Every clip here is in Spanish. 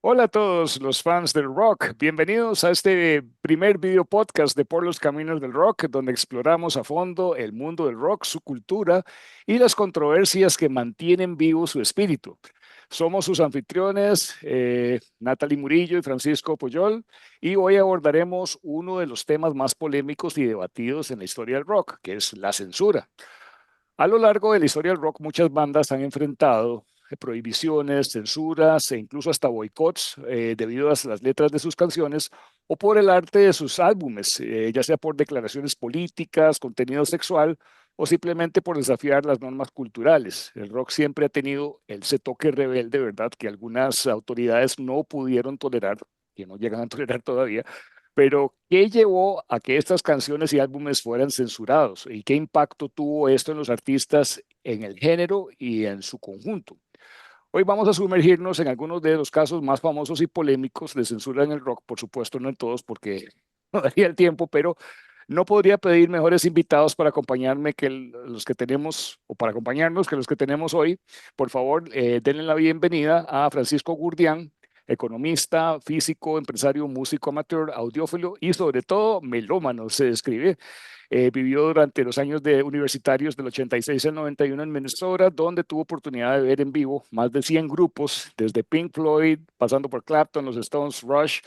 Hola a todos los fans del rock, bienvenidos a este primer video podcast de Por los Caminos del Rock, donde exploramos a fondo el mundo del rock, su cultura y las controversias que mantienen vivo su espíritu. Somos sus anfitriones, Natalie Murillo y Francisco Puyol, y hoy abordaremos uno de los temas más polémicos y debatidos en la historia del rock, que es la censura. A lo largo de la historia del rock, muchas bandas han enfrentado prohibiciones, censuras e incluso hasta boicots debido a las letras de sus canciones o por el arte de sus álbumes, ya sea por declaraciones políticas, contenido sexual o simplemente por desafiar las normas culturales. El rock siempre ha tenido ese toque rebelde, ¿verdad? Que algunas autoridades no pudieron tolerar, que no llegan a tolerar todavía, pero, ¿qué llevó a que estas canciones y álbumes fueran censurados? ¿Y qué impacto tuvo esto en los artistas, en el género y en su conjunto? Hoy vamos a sumergirnos en algunos de los casos más famosos y polémicos de censura en el rock, por supuesto no en todos porque no daría el tiempo, pero no podría pedir mejores invitados para acompañarme que los que tenemos, o para acompañarnos que los que tenemos hoy. Por favor, denle la bienvenida a Francisco Gurdián, economista, físico, empresario, músico amateur, audiófilo y sobre todo melómano, se describe. Vivió durante los años universitarios del 86 al 91 en Minnesota, donde tuvo oportunidad de ver en vivo más de 100 grupos, desde Pink Floyd, pasando por Clapton, los Stones, Rush,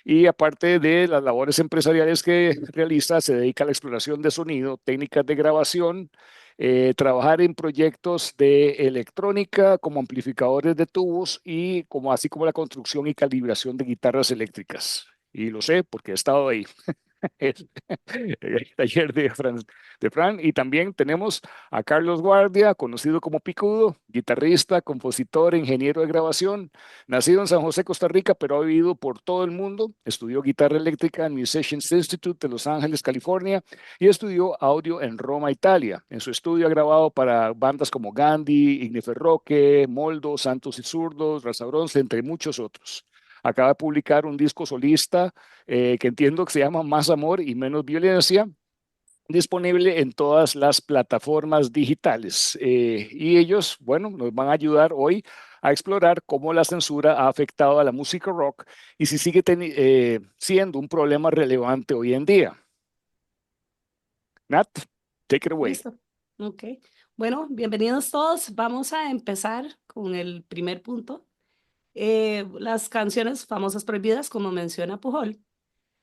y aparte de las labores empresariales que realiza, se dedica a la exploración de sonido, técnicas de grabación, trabajar en proyectos de electrónica como amplificadores de tubos y como así como la construcción y calibración de guitarras eléctricas. Y lo sé porque he estado ahí. Es el taller de Fran. Y también tenemos a Carlos Guardia, conocido como Picudo, guitarrista, compositor, ingeniero de grabación, nacido en San José, Costa Rica, pero ha vivido por todo el mundo. Estudió guitarra eléctrica en Musicians Institute de Los Ángeles, California, y estudió audio en Roma, Italia. En su estudio ha grabado para bandas como Gandhi, Ignifer Roque, Moldo, Santos y Zurdos, Raza Bronce, entre muchos otros. Acaba de publicar un disco solista que entiendo que se llama Más Amor y Menos Violencia, disponible en todas las plataformas digitales. Y ellos, bueno, nos van a ayudar hoy a explorar cómo la censura ha afectado a la música rock y si sigue siendo un problema relevante hoy en día. Nat, take it away. Listo. Ok. Bueno, bienvenidos todos. Vamos a empezar con el primer punto. Las canciones famosas prohibidas, como menciona Pujol.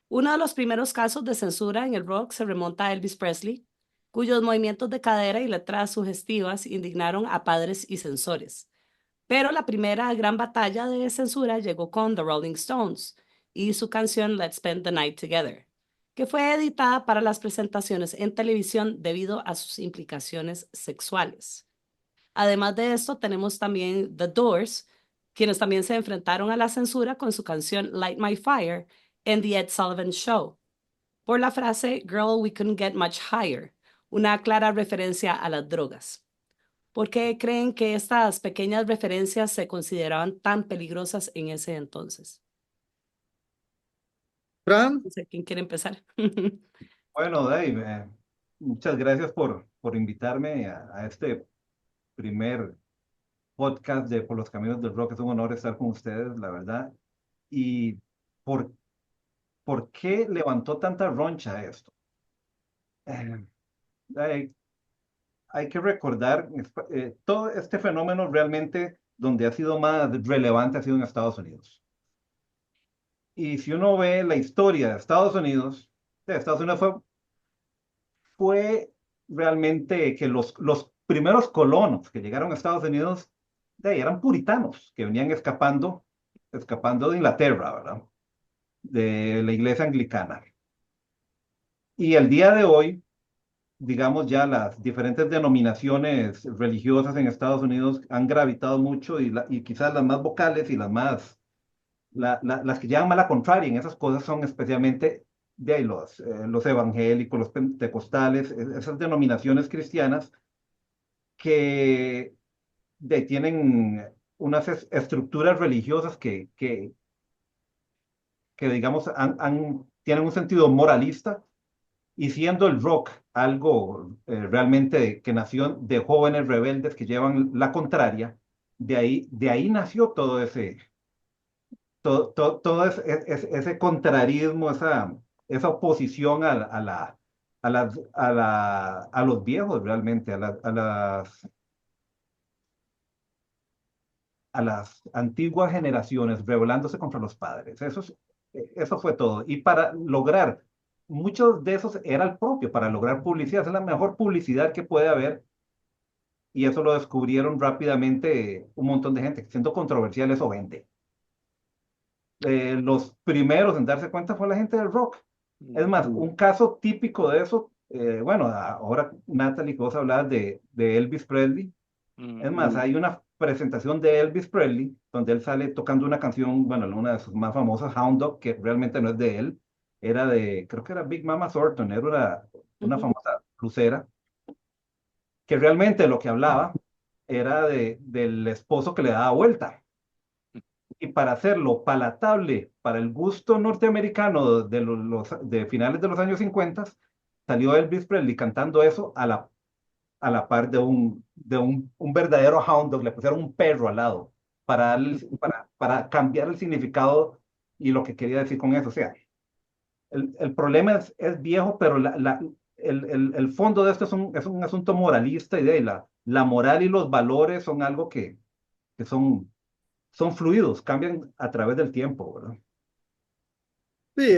Uno de los primeros casos de censura en el rock se remonta a Elvis Presley, cuyos movimientos de cadera y letras sugestivas indignaron a padres y censores. Pero la primera gran batalla de censura llegó con The Rolling Stones y su canción Let's Spend the Night Together, que fue editada para las presentaciones en televisión debido a sus implicaciones sexuales. Además de esto, tenemos también The Doors, quienes también se enfrentaron a la censura con su canción Light My Fire en The Ed Sullivan Show, por la frase Girl, we couldn't get much higher, una clara referencia a las drogas. ¿Por qué creen que estas pequeñas referencias se consideraban tan peligrosas en ese entonces? Fran, No sé quién quiere empezar. bueno, Dave, muchas gracias por invitarme a este primer podcast de Por los Caminos del Rock. Es un honor estar con ustedes, la verdad. ¿Y por, por qué levantó tanta roncha esto? Eh, hay, hay que recordar, todo este fenómeno realmente donde ha sido más relevante ha sido en Estados Unidos. Y si uno ve la historia de Estados Unidos fue realmente que los primeros colonos que llegaron a Estados Unidos de ahí eran puritanos, que venían escapando de Inglaterra, ¿verdad? De la iglesia anglicana. Y el día de hoy, digamos ya las diferentes denominaciones religiosas en Estados Unidos han gravitado mucho y quizás las más vocales y las que llevan mala contraria en esas cosas son especialmente de ahí los evangélicos, los pentecostales, esas denominaciones cristianas que tienen unas estructuras religiosas que digamos, tienen un sentido moralista y siendo el rock algo realmente que nació de jóvenes rebeldes que llevan la contraria, de ahí nació todo ese contrarismo, esa oposición a los viejos realmente, a las antiguas generaciones, rebelándose contra los padres. Eso fue todo. Y para lograr, muchos de esos era el propio, para lograr publicidad, es la mejor publicidad que puede haber. Y eso lo descubrieron rápidamente un montón de gente. Siendo controversial, eso vende. Los primeros en darse cuenta fue la gente del rock. Es más, un caso típico de eso, bueno, ahora Natalie, vos hablabas de Elvis Presley. Es más, hay una presentación de Elvis Presley donde él sale tocando una canción, bueno, una de sus más famosas, Hound Dog, que realmente no es de él, era creo que era Big Mama Thornton, era una famosa crucera, que realmente lo que hablaba era del esposo que le daba vuelta. Y para hacerlo palatable para el gusto norteamericano de finales de los años 50, salió Elvis Presley cantando eso a la par de un verdadero hound dog, le pusieron un perro al lado para cambiar el significado y lo que quería decir con eso. O sea, el problema es viejo, pero el fondo de esto es un asunto moralista y la moral y los valores son algo que son fluidos, cambian a través del tiempo, ¿verdad? Sí,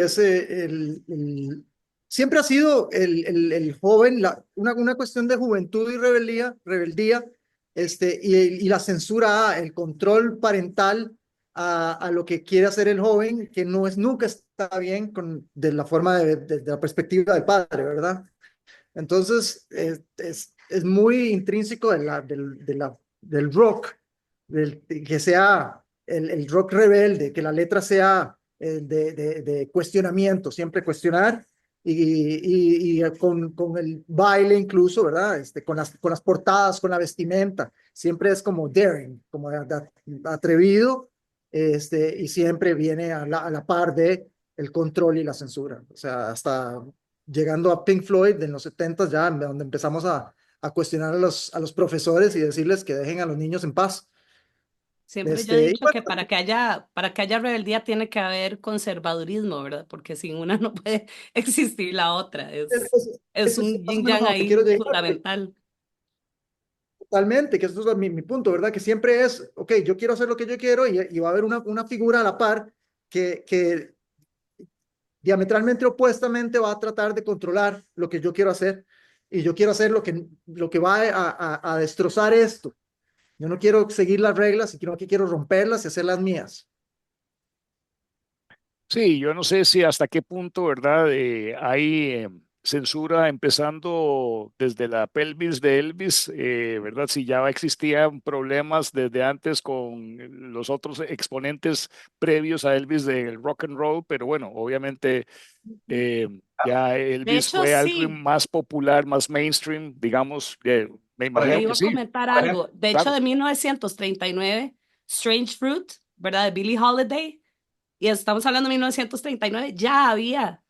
siempre ha sido el joven, una cuestión de juventud y rebeldía, y la censura, el control parental a lo que quiere hacer el joven, que nunca está bien de la forma de la perspectiva del padre, ¿verdad? Entonces, es muy intrínseco del rock, que sea el rock rebelde, que la letra sea de cuestionamiento, siempre cuestionar, y con el baile incluso, ¿verdad? Con las portadas, con la vestimenta, siempre es como daring, como atrevido, y siempre viene a la par de el control y la censura. O sea, hasta llegando a Pink Floyd en los 70 ya, donde empezamos a cuestionar a los profesores y decirles que dejen a los niños en paz. Siempre yo he Y dicho bueno, que para que haya rebeldía tiene que haber conservadurismo, ¿verdad? Porque sin una no puede existir la otra. Es eso es un más o yin menos yang a lo que quiero ahí llegar, fundamental. totalmente, que eso es mi punto, ¿verdad? Que siempre es, ok, yo quiero hacer lo que yo quiero y va a haber una figura a la par que diametralmente opuestamente va a tratar de controlar lo que yo quiero hacer y yo quiero hacer lo que va a destrozar esto. Yo no quiero seguir las reglas, sino que quiero romperlas y hacer las mías. Sí, yo no sé si hasta qué punto, ¿verdad? Hay censura empezando desde la pelvis de Elvis, ¿verdad? Si ya existían problemas desde antes con los otros exponentes previos a Elvis del rock and roll, pero bueno, obviamente ya De Elvis hecho, fue algo sí, más popular, más mainstream, digamos, me Por imagino le que iba ejemplo, a sí, comentar por ejemplo, algo. De hecho, claro. de 1939, Strange Fruit, ¿verdad? De Billie Holiday, y estamos hablando de 1939, ya había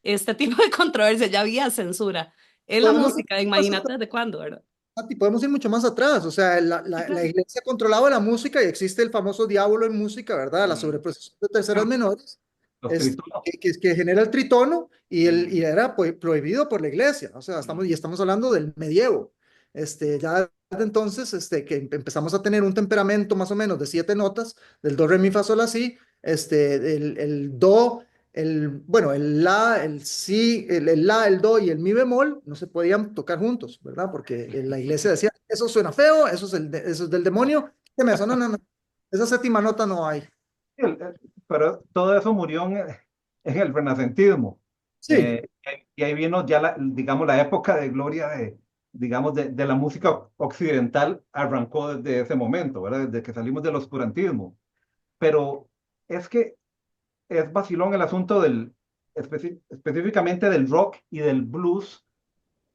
este tipo de controversia, ya había censura en la Podemos ir música, más imagínate atrás, desde cuándo, ¿verdad? Mati, podemos ir mucho más atrás. O sea, la, Sí, la, la claro. iglesia controlaba la música y existe el famoso diablo en música, ¿verdad? La Mm. sobreprotección de terceras menores, los tritonos. que genera el tritono y era prohibido por la iglesia. O sea, estamos hablando del medievo. Ya de entonces, que empezamos a tener un temperamento más o menos de 7 notas, del do, re, mi, fa, sol, la, si, el do, bueno, el la, el si, el la, el do y el mi bemol no se podían tocar juntos, ¿verdad? Porque la iglesia decía, eso suena feo, eso es del demonio, quíteme eso, no, no, no, esa séptima nota no hay. Pero todo eso murió en el renacentismo. Sí, Y ahí vino ya, digamos, la época de gloria digamos, de la música occidental arrancó desde ese momento, ¿verdad? Desde que salimos del oscurantismo. Pero es que es vacilón el asunto específicamente del rock y del blues,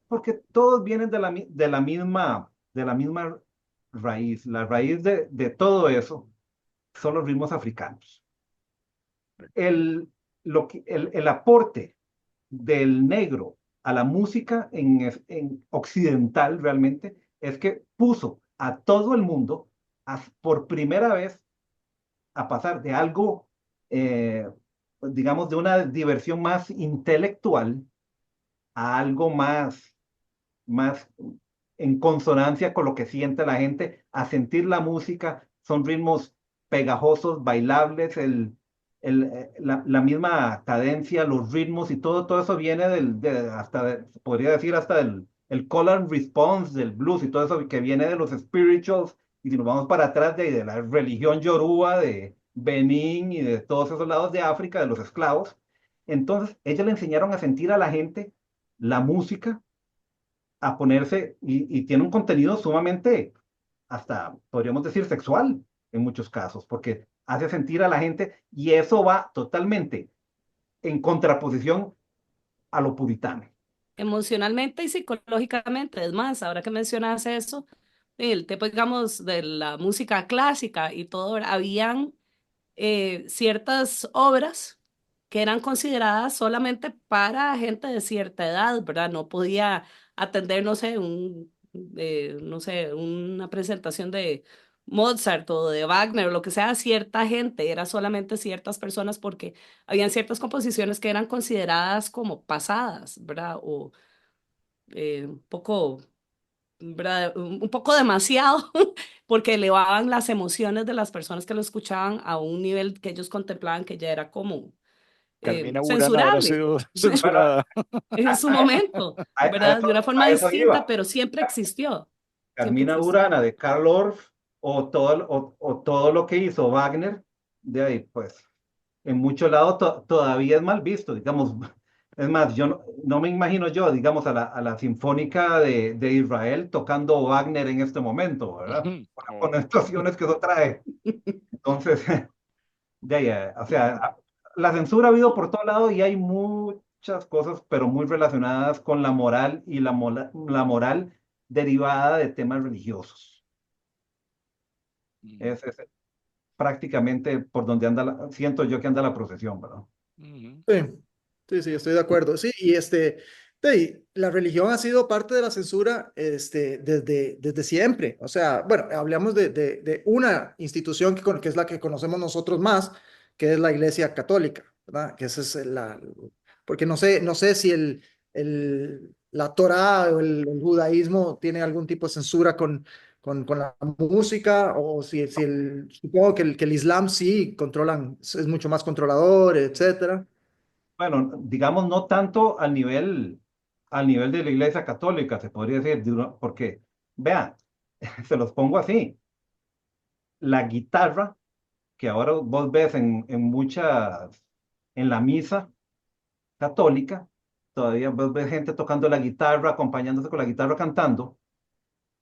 porque todos vienen de la misma raíz. La raíz de todo eso son los ritmos africanos. El aporte del negro a la música en occidental realmente es que puso a todo el mundo por primera vez a pasar de algo eh, digamos, de una diversión más intelectual a algo más en consonancia con lo que siente la gente, a sentir la música. Son ritmos pegajosos, bailables, la misma cadencia, los ritmos y todo eso viene podría decir, hasta el call and response del blues y todo eso que viene de los spirituals. Y si nos vamos para atrás de la religión yoruba, de Benín y de todos esos lados de África, de los esclavos, entonces ellos le enseñaron a sentir a la gente la música, a ponerse, y tiene un contenido sumamente, hasta podríamos decir, sexual en muchos casos, porque hace sentir a la gente y eso va totalmente en contraposición a lo puritano. Emocionalmente y psicológicamente. Es más, ahora que mencionas eso, el tipo, digamos, de la música clásica y todo, habían ciertas obras que eran consideradas solamente para gente de cierta edad, ¿verdad? No podía atender, no sé, no sé, una presentación de Mozart o de Wagner o lo que sea, cierta gente, era solamente ciertas personas porque habían ciertas composiciones que eran consideradas como pasadas, ¿verdad? O un poco, ¿verdad? Un poco demasiado, porque elevaban las emociones de las personas que lo escuchaban a un nivel que ellos contemplaban que ya era como Carmina Burana habrá censurable sido Bueno, censurada. en su momento, ¿verdad? De una forma a eso distinta, iba. pero siempre existió, siempre Carmina existió. Burana de Karl Orff o todo lo que hizo Wagner, de ahí, pues, en muchos lados todavía es mal visto, digamos. Es más, yo no me imagino yo, digamos, a la Sinfónica de Israel tocando Wagner en este momento, ¿verdad? Ujú. Con las situaciones que eso trae. Entonces, de ahí, o sea, la censura ha habido por todo lado y hay muchas cosas, pero muy relacionadas con la moral y la moral derivada de temas religiosos. Mm, Es prácticamente por donde siento yo que anda la procesión, ¿verdad? ujú. Sí, sí, estoy de acuerdo. Sí, y la religión ha sido parte de la censura desde siempre. O sea, bueno, hablamos de una institución que es la que conocemos nosotros más, que es la Iglesia Católica, ¿verdad? Que esa es porque no sé si la Torá o el judaísmo tiene algún tipo de censura con la música, o supongo que el Islam sí controlan, es mucho más controlador, etcétera. Bueno, digamos, no tanto al nivel de la Iglesia Católica, se podría decir, porque, vean, se los pongo así, la guitarra, que ahora vos ves en la misa católica, todavía vos ves gente tocando la guitarra, acompañándose con la guitarra cantando.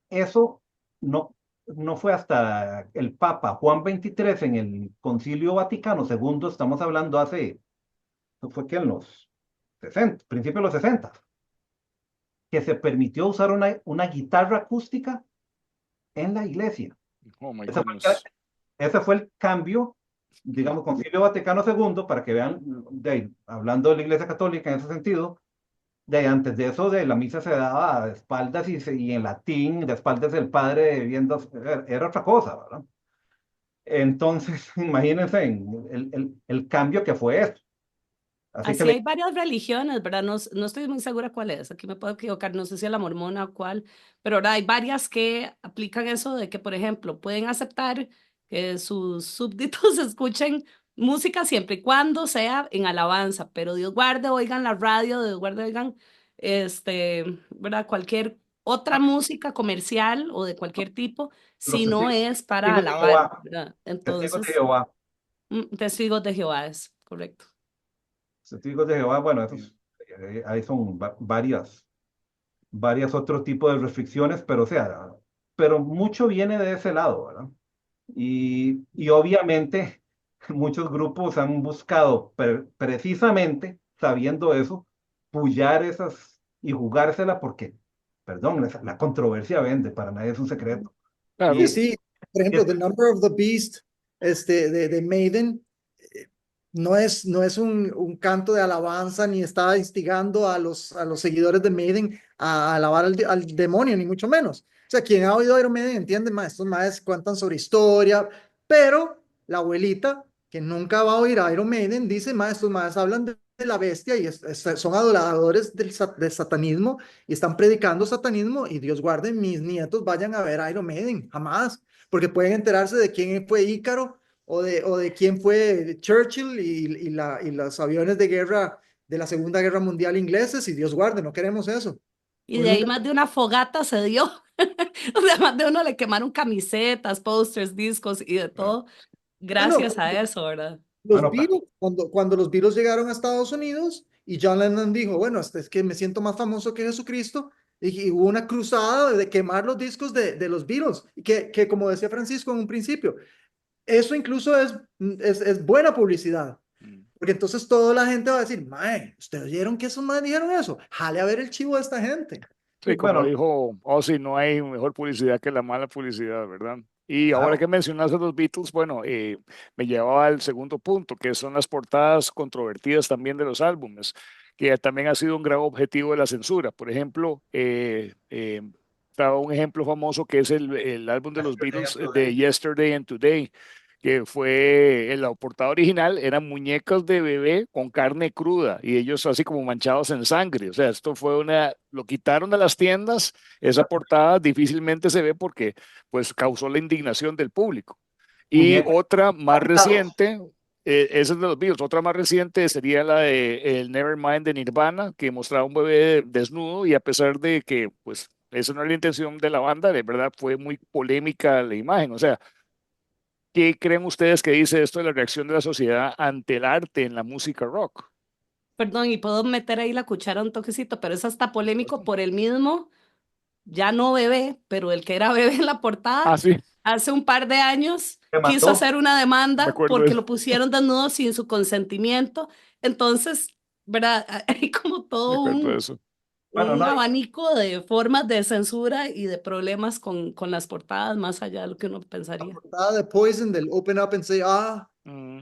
Eso no fue hasta el Papa Juan XXIII en el Concilio Vaticano II, estamos hablando fue que en los 60, principios de los 60, que se permitió usar una guitarra acústica en la iglesia. Oh my Ese fue, goodness. ese fue el cambio, digamos, Concilio Vaticano II, para que vean, hablando de la Iglesia Católica en ese sentido, antes de eso, la misa se daba de espaldas y en latín, de espaldas del padre viendo, era otra cosa, ¿verdad? Entonces, imagínense el cambio que fue esto. Así que Así hay varias religiones, ¿verdad? No, no estoy muy segura cuál es, aquí me puedo equivocar, no sé si es la mormona o cuál, pero ahora hay varias que aplican eso de que, por ejemplo, pueden aceptar que sus súbditos escuchen música siempre y cuando sea en alabanza, pero Dios guarde, oigan la radio, Dios guarde, oigan, ¿verdad? Cualquier otra música comercial o de cualquier tipo, los si no es para testigos de alabar, Jehová, ¿verdad? testigos de Entonces, Jehová, testigos de Jehová es correcto. testigos de Jehová, bueno, esos, ahí son varias otro tipo de restricciones, pero o sea, pero mucho viene de ese lado, ¿verdad? Y obviamente muchos grupos han buscado precisamente, sabiendo eso, pullar esas y jugársela porque, perdón, la controversia vende, para nadie es un secreto. Sí, Y, Claro. sí, por y ejemplo, The Number of the Beast, de Maiden, no es un canto de alabanza, ni está instigando a los seguidores de Maiden a alabar al demonio, ni mucho menos. O sea, quien ha oído Iron Maiden entiende más, estos más cuentan sobre historia, pero la abuelita que nunca va a oír Iron Maiden, dice, ma, estos más hablan de la bestia y son adoradores del satanismo y están predicando satanismo y Dios guarde, mis nietos vayan a ver Iron Maiden, jamás, porque pueden enterarse de quién fue Ícaro o de quién fue Churchill y los aviones de guerra de la Segunda Guerra Mundial ingleses y Dios guarde, no queremos eso. Y Pues de ahí nunca, más de una fogata se dio. O sea, más de uno le quemaron camisetas, posters, discos y de todo, bueno, gracias a eso, ¿verdad? los Bueno, Beatles, cuando los Beatles llegaron a Estados Unidos y John Lennon dijo, bueno, es que me siento más famoso que Jesucristo, y hubo una cruzada de quemar los discos de los Beatles, y que como decía Francisco en un principio, eso incluso es buena publicidad, Mm. porque entonces toda la gente va a decir, mae, ¿ustedes oyeron que esos maes dijeron eso? Jale a ver el chivo de esta gente. Sí, como bueno, dijo Ozzy, no hay mejor publicidad que la mala publicidad, ¿verdad? Y ahora claro. que mencionas a los Beatles, bueno, me llevaba al segundo punto, que son las portadas controvertidas también de los álbumes, que también ha sido un gran objetivo de la censura. Por ejemplo, estaba un ejemplo famoso que es el álbum de los Yesterday Beatles and de Today. Yesterday and Today, que fue en la portada original, eran muñecas de bebé con carne cruda y ellos así como manchados en sangre. O sea, esto fue lo quitaron de las tiendas, esa portada difícilmente se ve porque pues causó la indignación del público. Y Muñecos otra más pintados. reciente, esa es de los Beatles, otra más reciente sería la de el Nevermind de Nirvana, que mostraba un bebé desnudo y a pesar de que pues esa no era la intención de la banda, de verdad fue muy polémica la imagen. O sea, ¿qué creen ustedes que dice esto de la reacción de la sociedad ante el arte en la música rock? Perdón, y puedo meter ahí la cuchara un toquecito, pero es hasta polémico por el mismo, ya no bebé, pero el que era bebé en la Ah, portada, sí, hace un par de años Se quiso mató. hacer una me demanda acuerdo de porque eso. lo pusieron desnudo sin su consentimiento. Entonces, ¿verdad? Hay como Me todo acuerdo de eso. Bueno, un no, abanico de formas de censura y de problemas con las portadas, más allá de lo que uno La pensaría. portada de Poison, del Open Up and Say,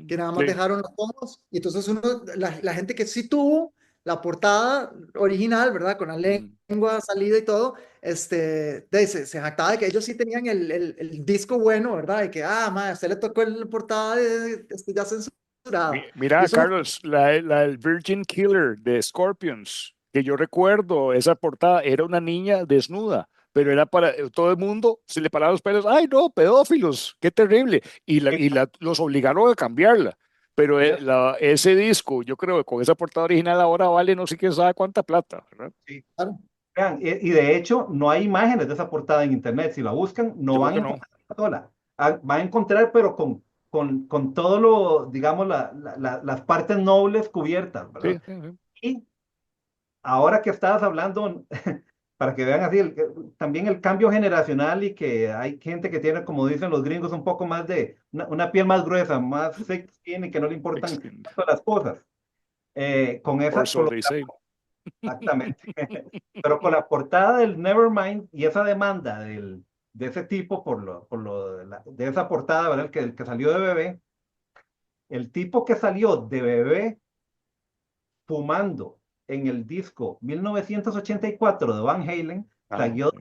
que nada más Sí. dejaron los tomos, y entonces la gente que sí tuvo la portada original, ¿verdad? Con la Mm. lengua salida y todo, se jactaba de que ellos sí tenían el disco bueno, ¿verdad? Y que, a usted le tocó la portada ya censurada. Y Mira, eso no, Carlos, la del Virgin Killer de Scorpions, que yo recuerdo, esa portada era una niña desnuda, pero era para todo el mundo, se le paraban los pelos, ay no, pedófilos, qué terrible, los obligaron a cambiarla. Pero es- ese disco, yo creo que con esa portada original ahora vale no sé quién sabe cuánta plata, ¿verdad? sí. claro, Vean, y de hecho, no hay imágenes de esa portada en internet. Si la buscan, no Yo creo van a que no. encontrar una sola. Van a encontrar, pero con todo lo, digamos, las partes nobles cubiertas, Sí, ¿verdad? sí, sí. Y ahora que estabas hablando, para que vean así, también el cambio generacional y que hay gente que tiene, como dicen los gringos, un poco más de, una piel más gruesa, más thick skin y que no le importan Extend. tanto las cosas. Con Or esa, so they say. exactamente. Pero con la portada del Nevermind y esa demanda de ese tipo por lo de esa portada, ¿verdad? El que salió de bebé, el tipo que salió de bebé fumando en el disco 1984 de Van Halen, Ah, salió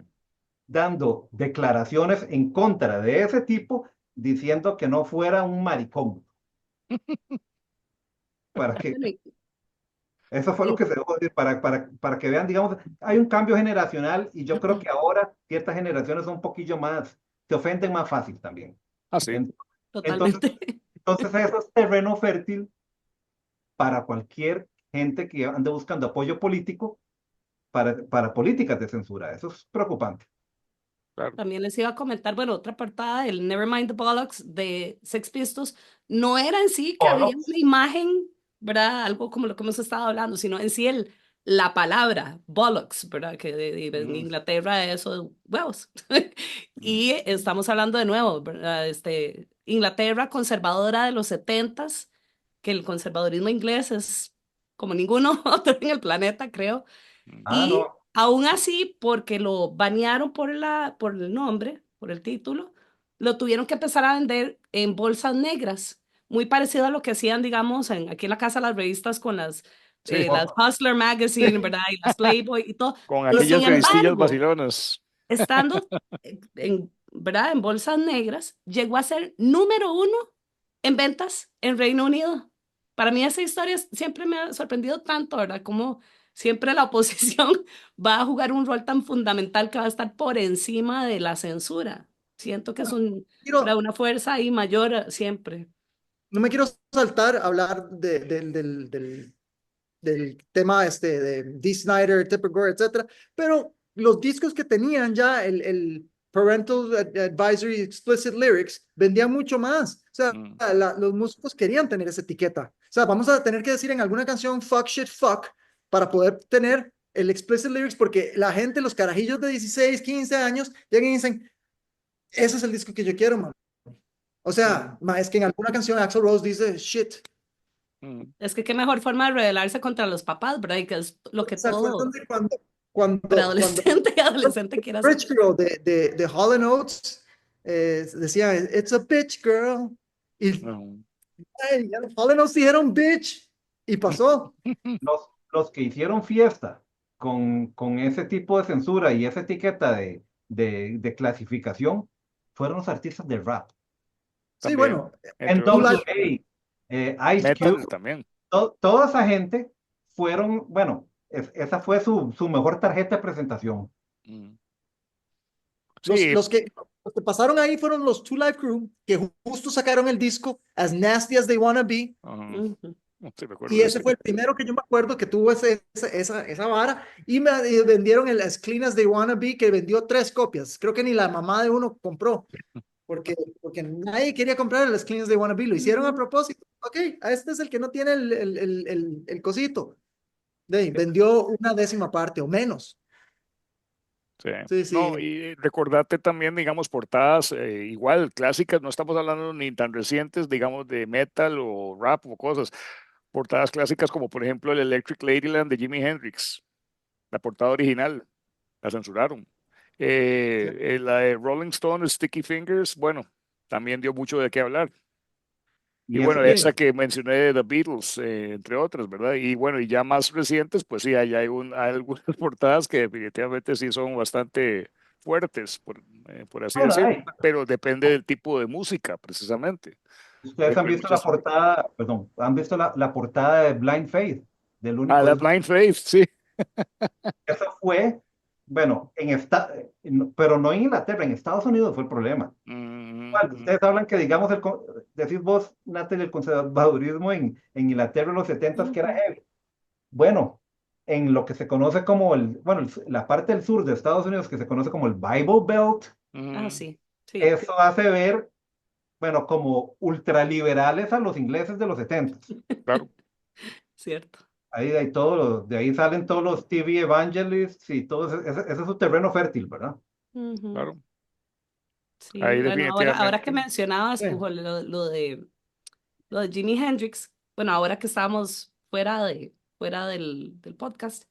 dando declaraciones en contra de ese tipo, diciendo que no fuera un maricón. Para que, Bueno, eso fue lo y que se dejó decir, para que vean, digamos, hay un cambio generacional y yo creo que ahora ciertas generaciones son un poquillo más, se ofenden más fácil también. ah, sí. En- Entonces, totalmente. entonces eso es terreno fértil para cualquier gente que ande buscando apoyo político para políticas de censura. Eso es preocupante. Claro. También les iba a comentar, bueno, otra portada, el Nevermind the Bollocks de Sex Pistols, no era en sí que había una Bollocks. imagen, ¿verdad? Algo como lo que hemos estado hablando, sino en sí la palabra bollocks, ¿verdad? Que en Mm, Inglaterra eso de huevos. mm, Y estamos hablando de nuevo, ¿verdad? Inglaterra conservadora de los setentas, que el conservadurismo inglés es como ninguno otro en el planeta, creo. mm. Ah, Y no. aún así, porque lo banearon por el nombre, por el título, lo tuvieron que empezar a vender en bolsas negras, muy parecido a lo que hacían, digamos, aquí en la casa las revistas con Sí, las Hustler Magazine, ¿verdad? Y las Playboy y todo. con Y aquellas sin revistillas embargo, vacilonas. estando ¿verdad? En bolsas negras, llegó a ser número uno en ventas en Reino Unido. Para mí esa historia siempre me ha sorprendido tanto, ¿verdad? Como siempre la oposición va a jugar un rol tan fundamental que va a estar por encima de la censura. Siento que es ¿verdad? Quiero, Una fuerza ahí mayor siempre. no me quiero saltar a hablar del tema de Dee Snider, Tipper Gore, etcétera, pero los discos que tenían ya el Parental Advisory Explicit Lyrics vendían mucho más. O sea, los músicos querían tener esa etiqueta. O sea, vamos a tener que decir en alguna canción fuck, shit, fuck, para poder tener el explicit lyrics, porque la gente, los carajillos de 16, 15 años, llegan y dicen, ese es el disco que yo quiero, man. O sea, es que en alguna canción Axl Rose dice shit. Es que qué mejor forma de rebelarse contra los papás, ¿verdad? Y que es lo que ¿Se acuerdan todo de cuando preadolescente y adolescente quiere hacer? Rich Girl de Hall & Oates decía, it's a bitch girl. Y Hall & Oates dijeron bitch y pasó. Los que hicieron fiesta con ese tipo de censura y esa etiqueta de clasificación fueron los artistas de rap. Sí, También, bueno, entre otros. NWA, Ice Metal Cube, también. toda esa gente fueron, bueno, esa fue su mejor tarjeta de presentación. Sí, los que pasaron ahí fueron los Two Live Crew, que justo sacaron el disco As Nasty As They Wanna Be. sí, me acuerdo Y de ese fue el primero que yo me acuerdo que tuvo esa vara. Y me vendieron el As Clean As They Wanna Be, que vendió 3 copias. Creo que ni la mamá de uno compró, porque nadie quería comprar el As Clean As They Wanna Be. Lo hicieron a propósito. Ok, este es el que no tiene el cosito. Vendió una décima parte o menos. Sí. Sí, sí. No, y recordate también, digamos, portadas igual clásicas, no estamos hablando ni tan recientes, digamos, de metal o rap o cosas. Portadas clásicas como por ejemplo el Electric Ladyland de Jimi Hendrix, la portada original, la censuraron. La de Rolling Stone, Sticky Fingers, bueno, también dio mucho de qué hablar. Y Y bueno, ese, esa que mencioné de The Beatles, entre otras, ¿verdad? Y bueno, y ya más recientes, pues sí, hay hay algunas portadas que definitivamente sí son bastante fuertes, por así bueno, decirlo, pero depende del tipo de música, precisamente. Por ustedes han ejemplo, hay visto la muchas... portada, perdón, han visto la portada de Blind Faith, del Ah, único la disco. Blind Faith, sí. Eso fue, bueno, pero no en Inglaterra, en Estados Unidos fue el problema. Ustedes hablan que, digamos, decís vos, Natalie, el conservadurismo en Inglaterra en los 70 que era heavy. Bueno, en lo que se conoce como la parte del sur de Estados Unidos que se conoce como el Bible Belt, Sí, sí, eso hace ver, bueno, como ultraliberales a los ingleses de los 70. Claro, cierto. De ahí salen todos los TV evangelists y todo ese es su terreno fértil, ¿verdad? claro. Sí, Ahí bueno, ahora que definitivamente. mencionabas, Sí. Pujol, lo de Jimi Hendrix, bueno, ahora que estábamos fuera del podcast,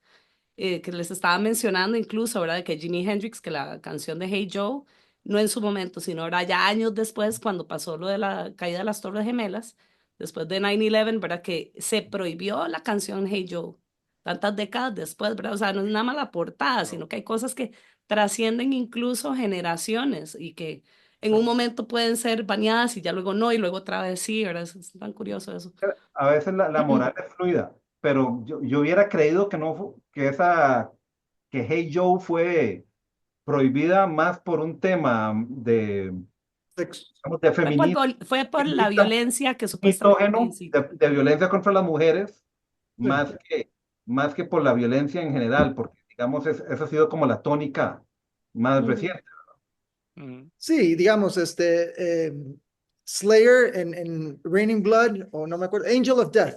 que les estaba mencionando incluso, ¿verdad? Que Jimi Hendrix, que la canción de Hey Joe, no en su momento, sino ahora ya años después, cuando pasó lo de la caída de las Torres Gemelas, después de 9/11, ¿verdad? Que se prohibió la canción Hey Joe, tantas décadas después, ¿verdad? O sea, no es nada más la portada, sino que hay cosas que trascienden incluso generaciones y que en un momento pueden ser baneadas y ya luego no, y luego otra vez sí, ¿verdad? Es tan curioso eso. A veces la moral es fluida, pero yo hubiera creído que no que Hey Joe fue prohibida más por un tema digamos, de feminismo, Fue por la feminista, violencia que supuestamente mitógeno, incita. de violencia contra las mujeres, Sí. más que por la violencia en general, porque digamos, esa ha sido como la tónica más reciente. Sí, digamos, Slayer en Raining Blood, o no me acuerdo, Angel of Death,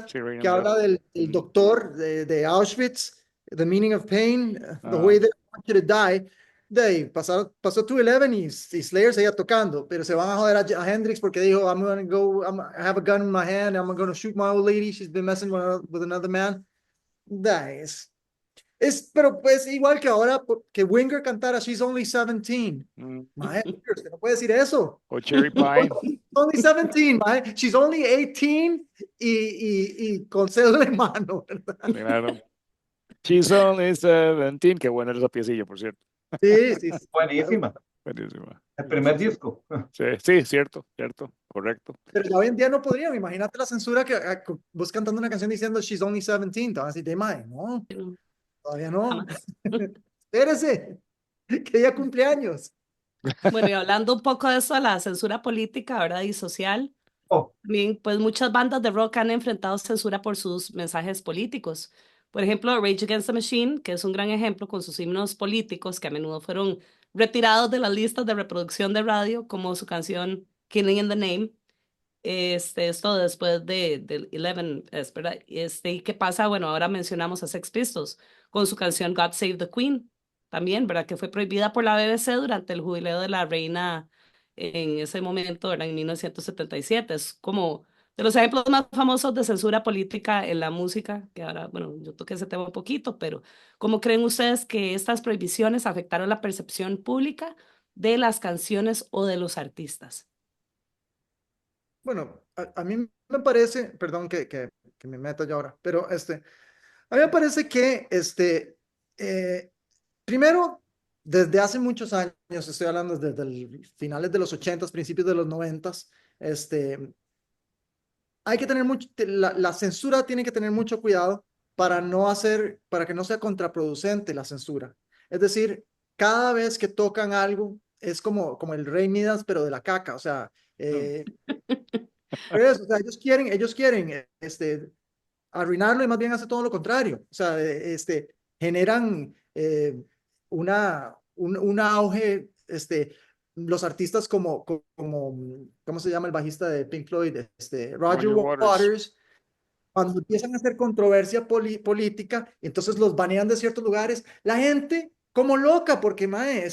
Sí, que Raining Blood. habla del doctor de Auschwitz, The Meaning of Pain, The Ah. Way They Want You to Die. De ahí, pasó 211 y Slayer seguía tocando, pero se van a joder a Hendrix porque dijo, I have a gun in my hand, I'm gonna shoot my old lady, she's been messing with another man. Pero pues igual que ahora que Winger cantara She's Only 17. Maestro, usted no puede decir eso. O Cherry Pie. Only 17, mae. She's only 18 y con cédula en mano, ¿verdad? Claro. She's only 17. Qué buena era esa piecilla, por cierto. Sí, sí, sí. Buenísima. buenísimo. El primer disco. Sí, sí, cierto, cierto, correcto. Pero ya hoy en día no podrían. Imagínate la censura que vos cantando una canción diciendo She's only 17. Te van a decir, "Mae, no, pero todavía no. jamás. Espérese, que ya cumpleaños". Bueno, y hablando un poco de eso, de la censura política, ¿verdad? Y social, Oh, también, pues muchas bandas de rock han enfrentado censura por sus mensajes políticos. Por ejemplo, Rage Against the Machine, que es un gran ejemplo con sus himnos políticos que a menudo fueron retirados de las listas de reproducción de radio, como su canción Killing in the Name. Esto después del 11, ¿verdad? ¿Y qué pasa? Bueno, ahora mencionamos a Sex Pistols con su canción God Save the Queen, también, ¿verdad? Que fue prohibida por la BBC durante el jubileo de la reina en ese momento, ¿verdad? En 1977. Es como de los ejemplos más famosos de censura política en la música, que ahora, bueno, yo toqué ese tema un poquito, pero ¿cómo creen ustedes que estas prohibiciones afectaron la percepción pública de las canciones o de los artistas? Bueno, a mí me parece, perdón que me meta yo ahora, pero a mí me parece que eh, primero, desde hace muchos años, estoy hablando desde finales de los 80, principios de los 90, hay que tener mucho, la censura tiene que tener mucho cuidado para que no sea contraproducente la censura. Es decir, cada vez que tocan algo, es como el rey Midas, pero de la caca, o sea, Mm. por eso, o sea, ellos quieren, arruinarlo y más bien hace todo lo contrario. O sea, generan un auge, los artistas ¿cómo se llama el bajista de Pink Floyd? Roger Roger Waters. Waters, cuando empiezan a hacer controversia política, entonces los banean de ciertos lugares, la gente como loca, porque mae,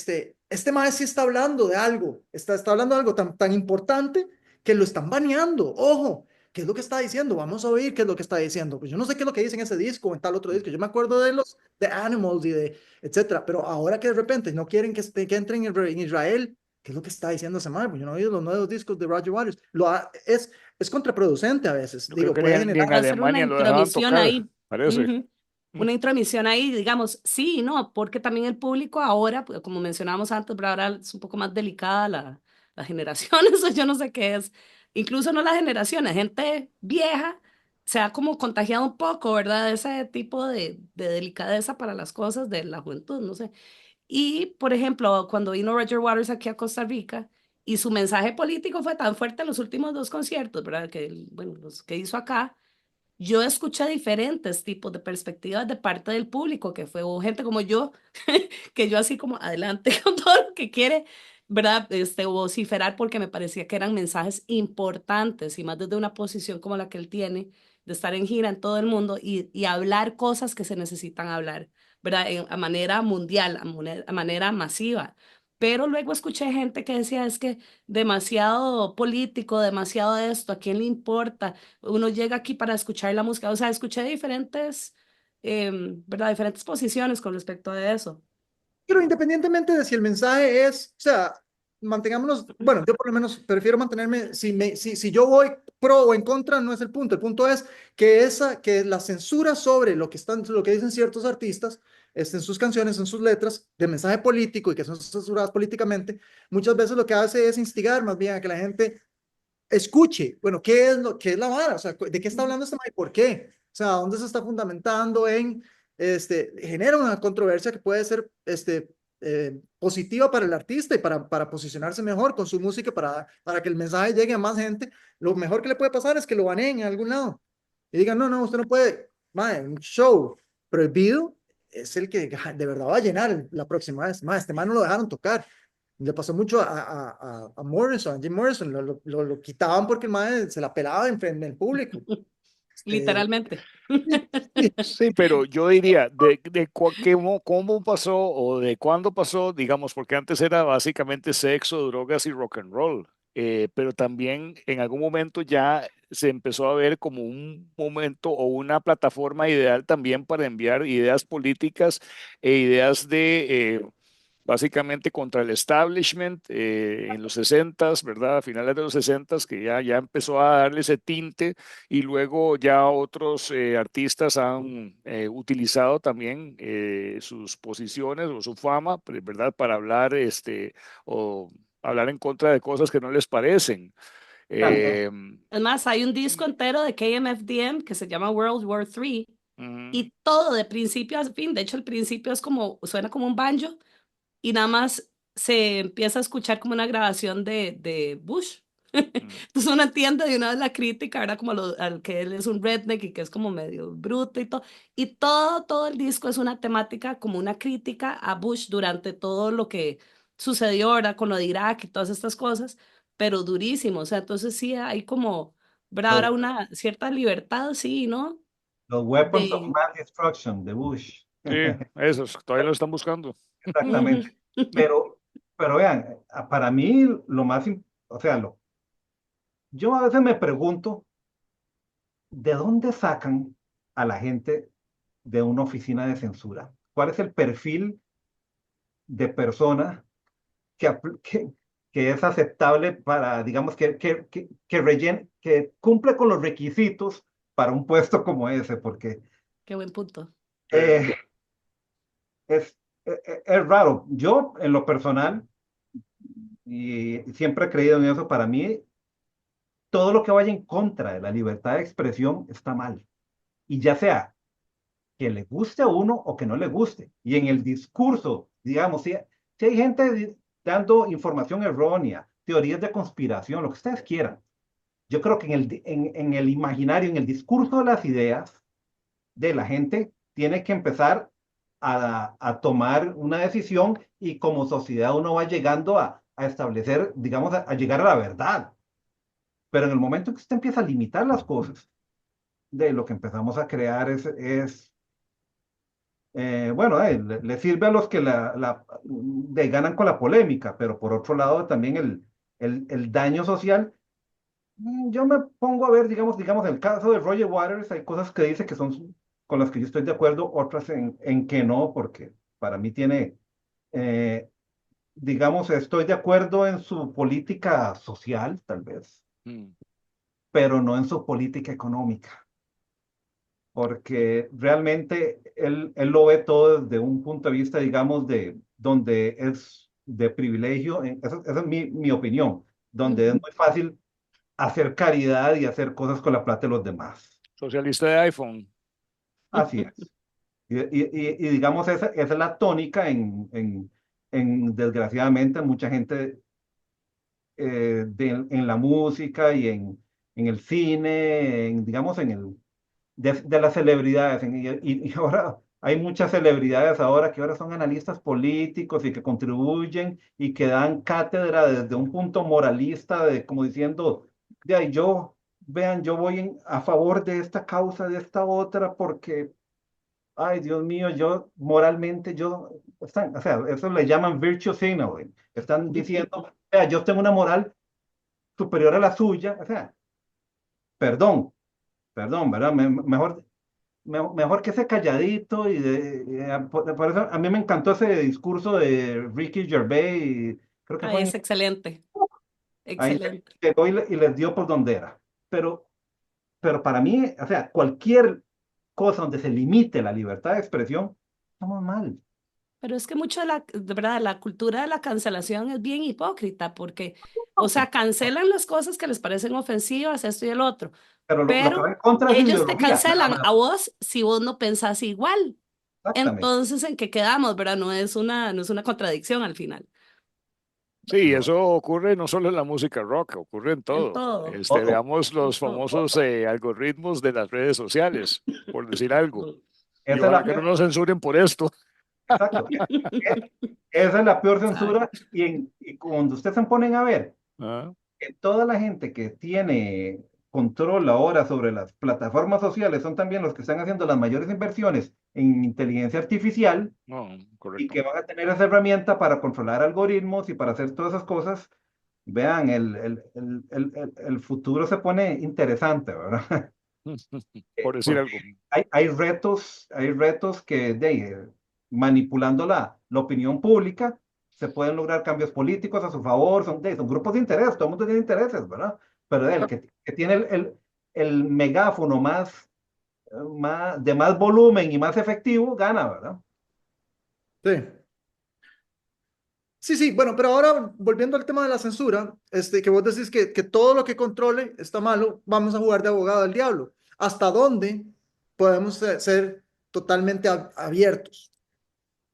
mae sí está hablando de algo, está hablando de algo tan importante que lo están baneando. Ojo, ¿qué es lo que está diciendo? Vamos a oír qué es lo que está diciendo. Pues yo no sé qué es lo que dice en ese disco o en tal otro disco. Yo me acuerdo de los de Animals y de etcétera, pero ahora que de repente no quieren que entren en Israel, ¿qué es lo que está diciendo ese mae? Pues yo no he oído los nuevos discos de Roger Waters. Es contraproducente a veces. Yo creo Digo, que puede ni en generar. Hacer una Alemania lo dejaban intromisión tocar, ahí. parece. Ujú. Una intromisión ahí, digamos, sí, no, porque también el público ahora, pues, como mencionábamos antes, pero ahora es un poco más delicada la generación, eso yo no sé qué es. Incluso no la generación, la gente vieja se ha como contagiado un poco, ¿verdad? De ese tipo de delicadeza para las cosas de la juventud, no sé. Y, por ejemplo, cuando vino Roger Waters aquí a Costa Rica y su mensaje político fue tan fuerte en los últimos dos conciertos, ¿verdad? Que, bueno, los que hizo acá, yo escuché diferentes tipos de perspectivas de parte del público, que fue hubo gente como yo, que yo así como adelante con todo lo que quiere, ¿verdad? Vociferar porque me parecía que eran mensajes importantes y más desde una posición como la que él tiene, de estar en gira en todo el mundo y hablar cosas que se necesitan hablar, ¿verdad? A manera mundial, a manera masiva. Pero luego escuché gente que decía, es que demasiado político, demasiado de esto, ¿a quién le importa? Uno llega aquí para escuchar la música, o sea, escuché diferentes, ¿verdad? Diferentes posiciones con respecto a eso. Pero independientemente de si el mensaje es, o sea, mantengámonos, bueno, yo por lo menos prefiero mantenerme, si yo voy pro o en contra, no es el punto. El punto es que la censura sobre lo que dicen ciertos artistas, en sus canciones, en sus letras, de mensaje político y que son censuradas políticamente, muchas veces lo que hace es instigar más bien a que la gente escuche, bueno, qué es la vara? O sea, ¿de qué está hablando este man y por qué? O sea, ¿dónde se está fundamentando genera una controversia que puede ser, positiva para el artista y para posicionarse mejor con su música, para que el mensaje llegue a más gente? Lo mejor que le puede pasar es que lo baneen en algún lado y digan, no, no, usted no puede, man, un show prohibido es el que de verdad va a llenar la próxima vez. Este man no lo dejaron tocar. Le pasó mucho a Morrison, a Jim Morrison, lo quitaban porque el mae se la pelaba en el público. Este, Literalmente. Sí, pero yo diría, cómo pasó o de cuándo pasó, digamos, porque antes era básicamente sexo, drogas y rock and roll, pero también en algún momento ya se empezó a ver como un momento o una plataforma ideal también para enviar ideas políticas e ideas básicamente contra el establishment en los 60s, ¿verdad? A finales de los 60s, que ya empezó a darle ese tinte y luego ya otros artistas han utilizado también sus posiciones o su fama, ¿verdad? Para hablar o hablar en contra de cosas que no les parecen. Vean, Eh, Es más, hay un disco entero de KMFDM que se llama World War III mm, y todo de principio a fin. De hecho, el principio es como, suena como un banjo y nada más se empieza a escuchar como una grabación de Bush. mm, Entonces uno entiende de una vez la crítica, ¿verdad? Como al que él es un redneck y que es como medio bruto y todo. Y todo el disco es una temática, como una crítica a Bush durante todo lo que sucedió, ¿verdad? Con lo de Irak y todas estas cosas, pero durísimo. O sea, entonces sí hay como, ¿verdad? Ahora los, una cierta libertad, sí, ¿no? los Weapons of De... Mass Destruction de Bush. sí, esos todavía lo están buscando. Exactamente. Pero vean, para mí lo más, o sea, yo a veces me pregunto, ¿de dónde sacan a la gente de una oficina de censura? ¿Cuál es el perfil de persona que, que es aceptable para, digamos, que cumple con los requisitos para un puesto como ese? Porque Qué buen punto. eh, es, es raro. Yo, en lo personal, y siempre he creído en eso, para mí, todo lo que vaya en contra de la libertad de expresión está mal. Y ya sea que le guste a uno o que no le guste. Y en el discurso, digamos, si hay gente dando información errónea, teorías de conspiración, lo que ustedes quieran, yo creo que en el imaginario, en el discurso de las ideas de la gente, tiene que empezar a tomar una decisión y como sociedad uno va llegando a establecer, digamos, a llegar a la verdad. Pero en el momento que usted empieza a limitar las cosas, de lo que empezamos a crear bueno, le sirve a los que ganan con la polémica, pero por otro lado también el daño social. Yo me pongo a ver, digamos, en el caso de Roger Waters, hay cosas que dice que son con las que yo estoy de acuerdo, otras en que no, porque para mí tiene, eh, digamos, estoy de acuerdo en su política social, tal vez, Mm. pero no en su política económica, porque realmente él lo ve todo desde un punto de vista, digamos, de donde es de privilegio, esa es mi opinión, donde es muy fácil hacer caridad y hacer cosas con la plata de los demás. Socialista de iPhone. Así es. Y digamos, esa es la tónica desgraciadamente, mucha gente en la música y en el cine, digamos, de las celebridades. Y ahora hay muchas celebridades ahora que ahora son analistas políticos y que contribuyen y que dan cátedra desde un punto moralista, como diciendo, de ahí vean, yo voy a favor de esta causa, de esta otra, porque, ay, Dios mío, yo moralmente, o sea, eso le llaman virtue signaling. Están diciendo, vea, yo tengo una moral superior a la suya, o sea, perdón, perdón, ¿verdad? Mejor que ese calladito por eso a mí me encantó ese discurso de Ricky Gervais, y creo que Ay, fue es excelente, ahí excelente. llegó y les dio por donde era. Pero para mí, o sea, cualquier cosa donde se limite la libertad de expresión, estamos mal. Pero es que mucho de verdad, la cultura de la cancelación es bien hipócrita porque, o sea, cancelan las cosas que les parecen ofensivas, esto y el otro, Pero lo que va en pero contra es ellos te ideología, nada cancelan más. a vos si vos no pensás igual. Exactamente. Entonces, ¿en qué quedamos, verdad? No es una contradicción al final. Sí, No, eso ocurre no solo en la música rock, ocurre en En todo. todo, todo, Veamos en los todo. famosos algoritmos de las redes sociales, por decir algo. Y esa es ojalá la que no peor, nos censuren por esto. exacto. Esa es la peor censura. Exacto. Y cuando ustedes se ponen a ver, Ah, que toda la gente que tiene control ahora sobre las plataformas sociales son también los que están haciendo las mayores inversiones en inteligencia artificial no, y correcto. que van a tener esa herramienta para controlar algoritmos y para hacer todas esas cosas. Vean, el futuro se pone interesante, ¿verdad? Por decir Porque algo. hay retos que manipulando la opinión pública se pueden lograr cambios políticos a su favor, son grupos de interés, todo el mundo tiene intereses, ¿verdad? Pero el que tiene el megáfono de más volumen y más efectivo, gana, ¿verdad? Sí. Sí, sí, bueno, pero ahora volviendo al tema de la censura, que vos decís que todo lo que controle está malo, vamos a jugar de abogado del diablo. ¿Hasta dónde podemos ser totalmente abiertos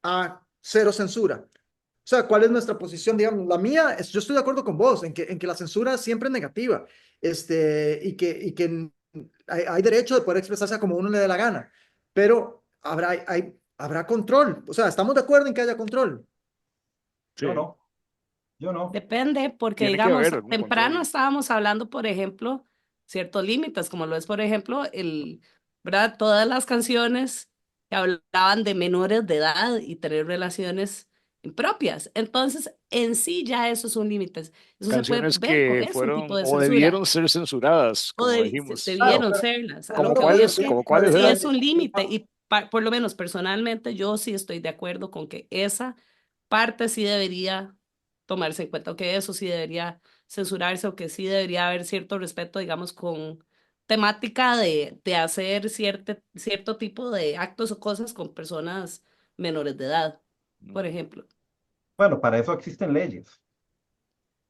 a cero censura? O sea, ¿cuál es nuestra posición? Digamos, la mía es, yo estoy de acuerdo con vos en que la censura siempre es negativa, y que hay derecho de poder expresarse como uno le dé la gana, pero habrá control. O sea, estamos de acuerdo en que haya control. Sí, Yo no, yo no. Depende, porque tiene que digamos, haber algún temprano control. estábamos hablando, por ejemplo, ciertos límites, como lo es, por ejemplo, ¿verdad? Todas las canciones que hablaban de menores de edad y tener relaciones impropias. Entonces, en sí ya eso es un límite. Eso se puede Canciones ver, que es un tipo fueron de o censura. debieron ser censuradas, O como dijimos. Claro, debieron pero serlas. A lo ¿Como que voy es cuáles? que ¿Como cuáles sí eran? es un límite y por lo menos personalmente yo sí estoy de acuerdo con que esa parte sí debería tomarse en cuenta, o que eso sí debería censurarse, o que sí debería haber cierto respeto, digamos, con temática de hacer cierto tipo de actos o cosas con personas menores de edad, por ejemplo. bueno, para eso existen leyes.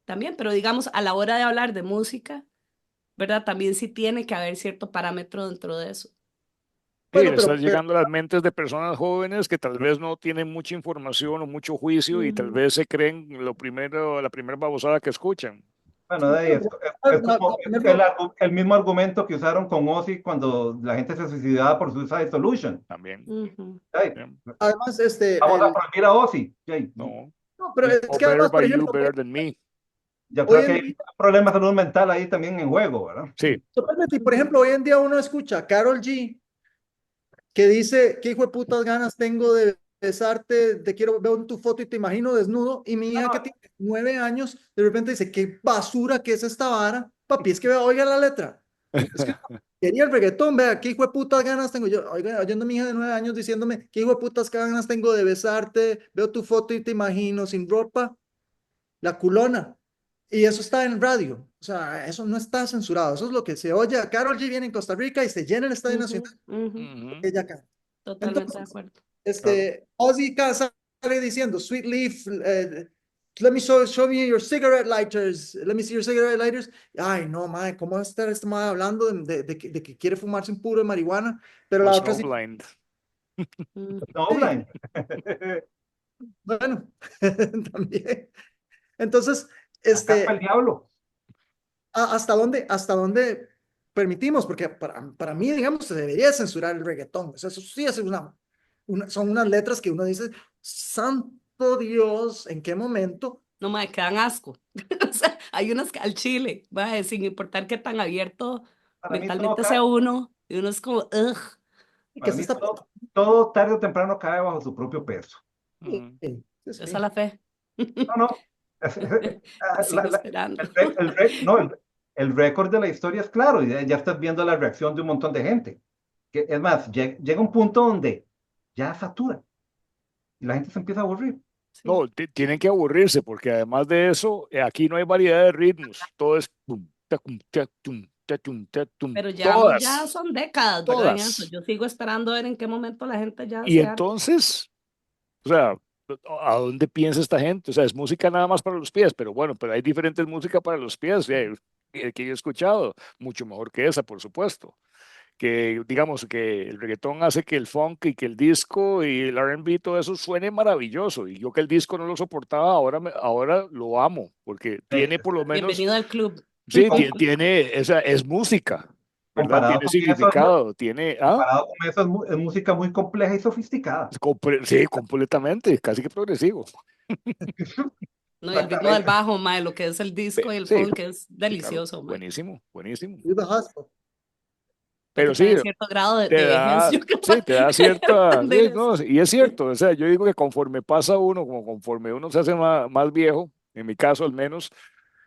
También, pero digamos, a la hora de hablar de música, ¿verdad? También sí tiene que haber cierto parámetro dentro de eso. Sí, Bueno, le estás llegando a las mentes de personas jóvenes que tal vez no tienen mucha información o mucho juicio y tal Ujú. vez se creen lo primero, la primera babosada que escuchan. Bueno, de Sí. ahí es como el mismo argumento que usaron con Ozzy cuando la gente se suicidaba por Suicide Solution. También. Ujú. Ay, ¿Eh? además, vamos a prohibir a Ozzy. Ay, No. no, pero You es know que better además, by por you, ejemplo, better than me. yo hoy creo que en hay día, problemas de salud mental ahí también en juego, ¿verdad? Sí, totalmente, y por ejemplo, hoy en día uno escucha a Karol G que dice, qué hijo de putas ganas tengo de besarte, te quiero, veo en tu foto y te imagino desnudo, y mi hija que tiene 9 años, de repente dice, qué basura que es esta vara, papi, es que oiga la letra, es que quería el reggaetón, vea, qué hijo de putas ganas tengo yo, oiga, oyendo a mi hija de 9 años diciéndome, qué hijo de putas ganas tengo de besarte, veo tu foto y te imagino sin ropa, la culona. Y eso está en radio. O sea, eso no está censurado. Eso es lo que se oye. A Karol G viene en Costa Rica y se llena el Estadio Ujú, Nacional ujú. ujú, porque ella canta. Totalmente de Entonces, acuerdo. claro. Ozzy sale diciendo, Sweet Leaf, let me show me your cigarette lighters. Let me see your cigarette lighters. Ay, no, madre, ¿cómo va a estar este madre hablando de que quiere fumarse un puro de marihuana? Pero O la otra sí, Snowblind. Ujú. No, sí, blind. bueno, también. Entonces, La carpa el diablo. ¿hasta dónde permitimos? Porque para mí, digamos, se debería censurar el reggaetón. O sea, eso sí es son unas letras que uno dice, santo Dios, ¿en qué momento? No me quedan asco. O sea, hay unos que al chile, va, sin importar qué tan abierto Para mí todo mentalmente sea uno, y uno es como, ugh. ¿Qué para es mí esta? todo tarde o temprano cae bajo su propio peso. Sí, Ujú. sí, Esa es sí. la fe. No, no. Te sigo La- esperando. no, el récord de la historia es claro, y ya estás viendo la reacción de un montón de gente. Es más, llega un punto donde ya satura y la gente se empieza a aburrir. Sí. No, tienen que aburrirse porque además de eso, aquí no hay variedad de ritmos. Todo es pum, tacum, tatum, tatum, tatum. Pero llevamos ya, Todas, son décadas, ¿verdad? En eso. todas. Yo sigo esperando ver en qué momento la gente ya Y se harta. entonces, o sea, ¿a dónde piensa esta gente? O sea, es música nada más para los pies, pero bueno, pero hay diferentes música para los pies, que yo he escuchado, mucho mejor que esa, por supuesto. Que digamos que el reggaetón hace que el funk y que el disco y el R&B, todo eso suene maravilloso. Y yo que el disco no lo soportaba, ahora lo amo, porque tiene por lo menos, Bienvenido al club. sí, Com- es música, ¿verdad? Comparado Tiene con eso, significado, tiene, comparado con eso es música muy compleja y sofisticada. sí, completamente, casi que progresivo. No, y el ritmo del Exactamente. bajo, mae, lo que es el disco y el Sí, funk es sí, claro, delicioso, mae. buenísimo, buenísimo. Y bajas, Hay Pero que sí, tener cierto grado te de vejez, da, yo creo, sí, para te da cierta, sí, entender eso. no, y es cierto, o sea, yo digo que conforme pasa uno, como conforme uno se hace más viejo, en mi caso al menos,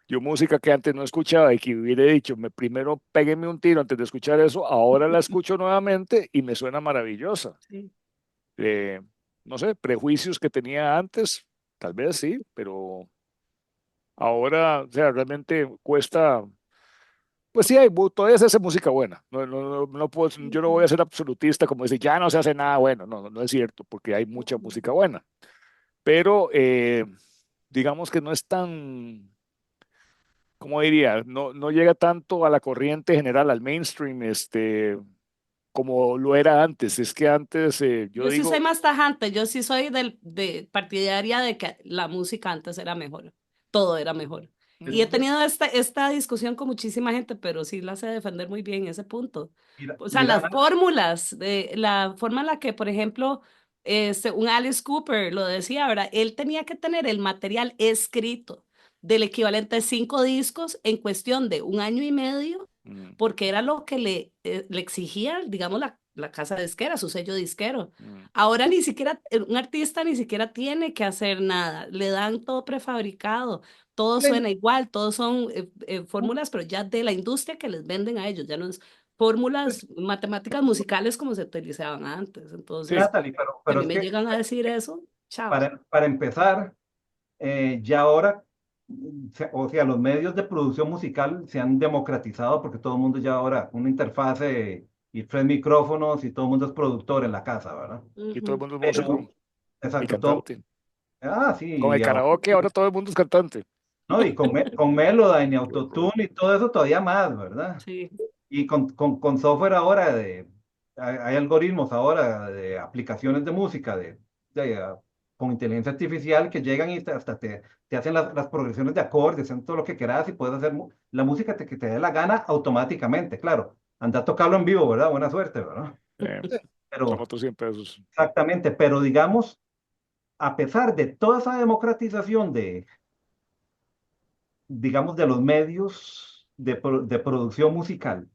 yo música que antes no escuchaba y que hubiera dicho, primero pégueme un tiro antes de escuchar eso, ahora la escucho nuevamente y me suena maravillosa. Sí. Eh, no sé, prejuicios que tenía antes tal vez sí, pero ahora, o sea, realmente cuesta, pues sí, todavía se hace música buena. No puedo, yo no voy a ser absolutista como decir, ya no se hace nada bueno. No es cierto, porque hay mucha música buena. Pero digamos que no es tan, ¿cómo diría? No llega tanto a la corriente general, al mainstream, como lo era antes. Es que antes, yo Yo sí soy digo, más tajante, yo sí soy de partidaria de que la música antes era mejor, todo era mejor. Y he mm, tenido esta discusión con muchísima gente, pero sí la sé defender muy bien ese punto. Mira, O sea, mira, las fórmulas, de la forma en la que, por ejemplo, un Alice Cooper lo decía, ¿verdad? Él tenía que tener el material escrito del equivalente a 5 discos en cuestión de 1 año y medio, mm, porque era lo que le exigía, digamos, la casa disquera, su sello disquero. mm. Ahora ni siquiera, un artista ni siquiera tiene que hacer nada, le dan todo prefabricado, todo suena igual, todos son fórmulas, pero ya de la industria que les venden a ellos, ya no es fórmulas matemáticas musicales como se utilizaban antes. Sí, Entonces, Natalie, si a pero mí es me que llegan a decir eso, chao. para empezar, ya ahora, o sea, los medios de producción musical se han democratizado porque todo el mundo ya ahora, una interfase y tres micrófonos y todo el mundo es productor en la casa, ¿verdad? y todo el Ujú. mundo es músico Pero, y exacto, todo, cantante. sí, Con el y ahora, karaoke, ahora todo el mundo es cantante. ¿no? Y con Melodyne y Qué horror. Autotune y todo eso todavía más, ¿verdad? Sí. Y con software ahora hay algoritmos ahora de aplicaciones de música con inteligencia artificial que llegan y hasta te hacen las progresiones de acordes, hacen todo lo que quieras y puedes hacer la música que te dé la gana automáticamente, claro. Anda a tocarlo en vivo, ¿verdad? Buena suerte, ¿verdad? Eh, Son Pero, otros 100 pesos. exactamente, pero digamos, a pesar de toda esa democratización digamos, de los medios de producción musical,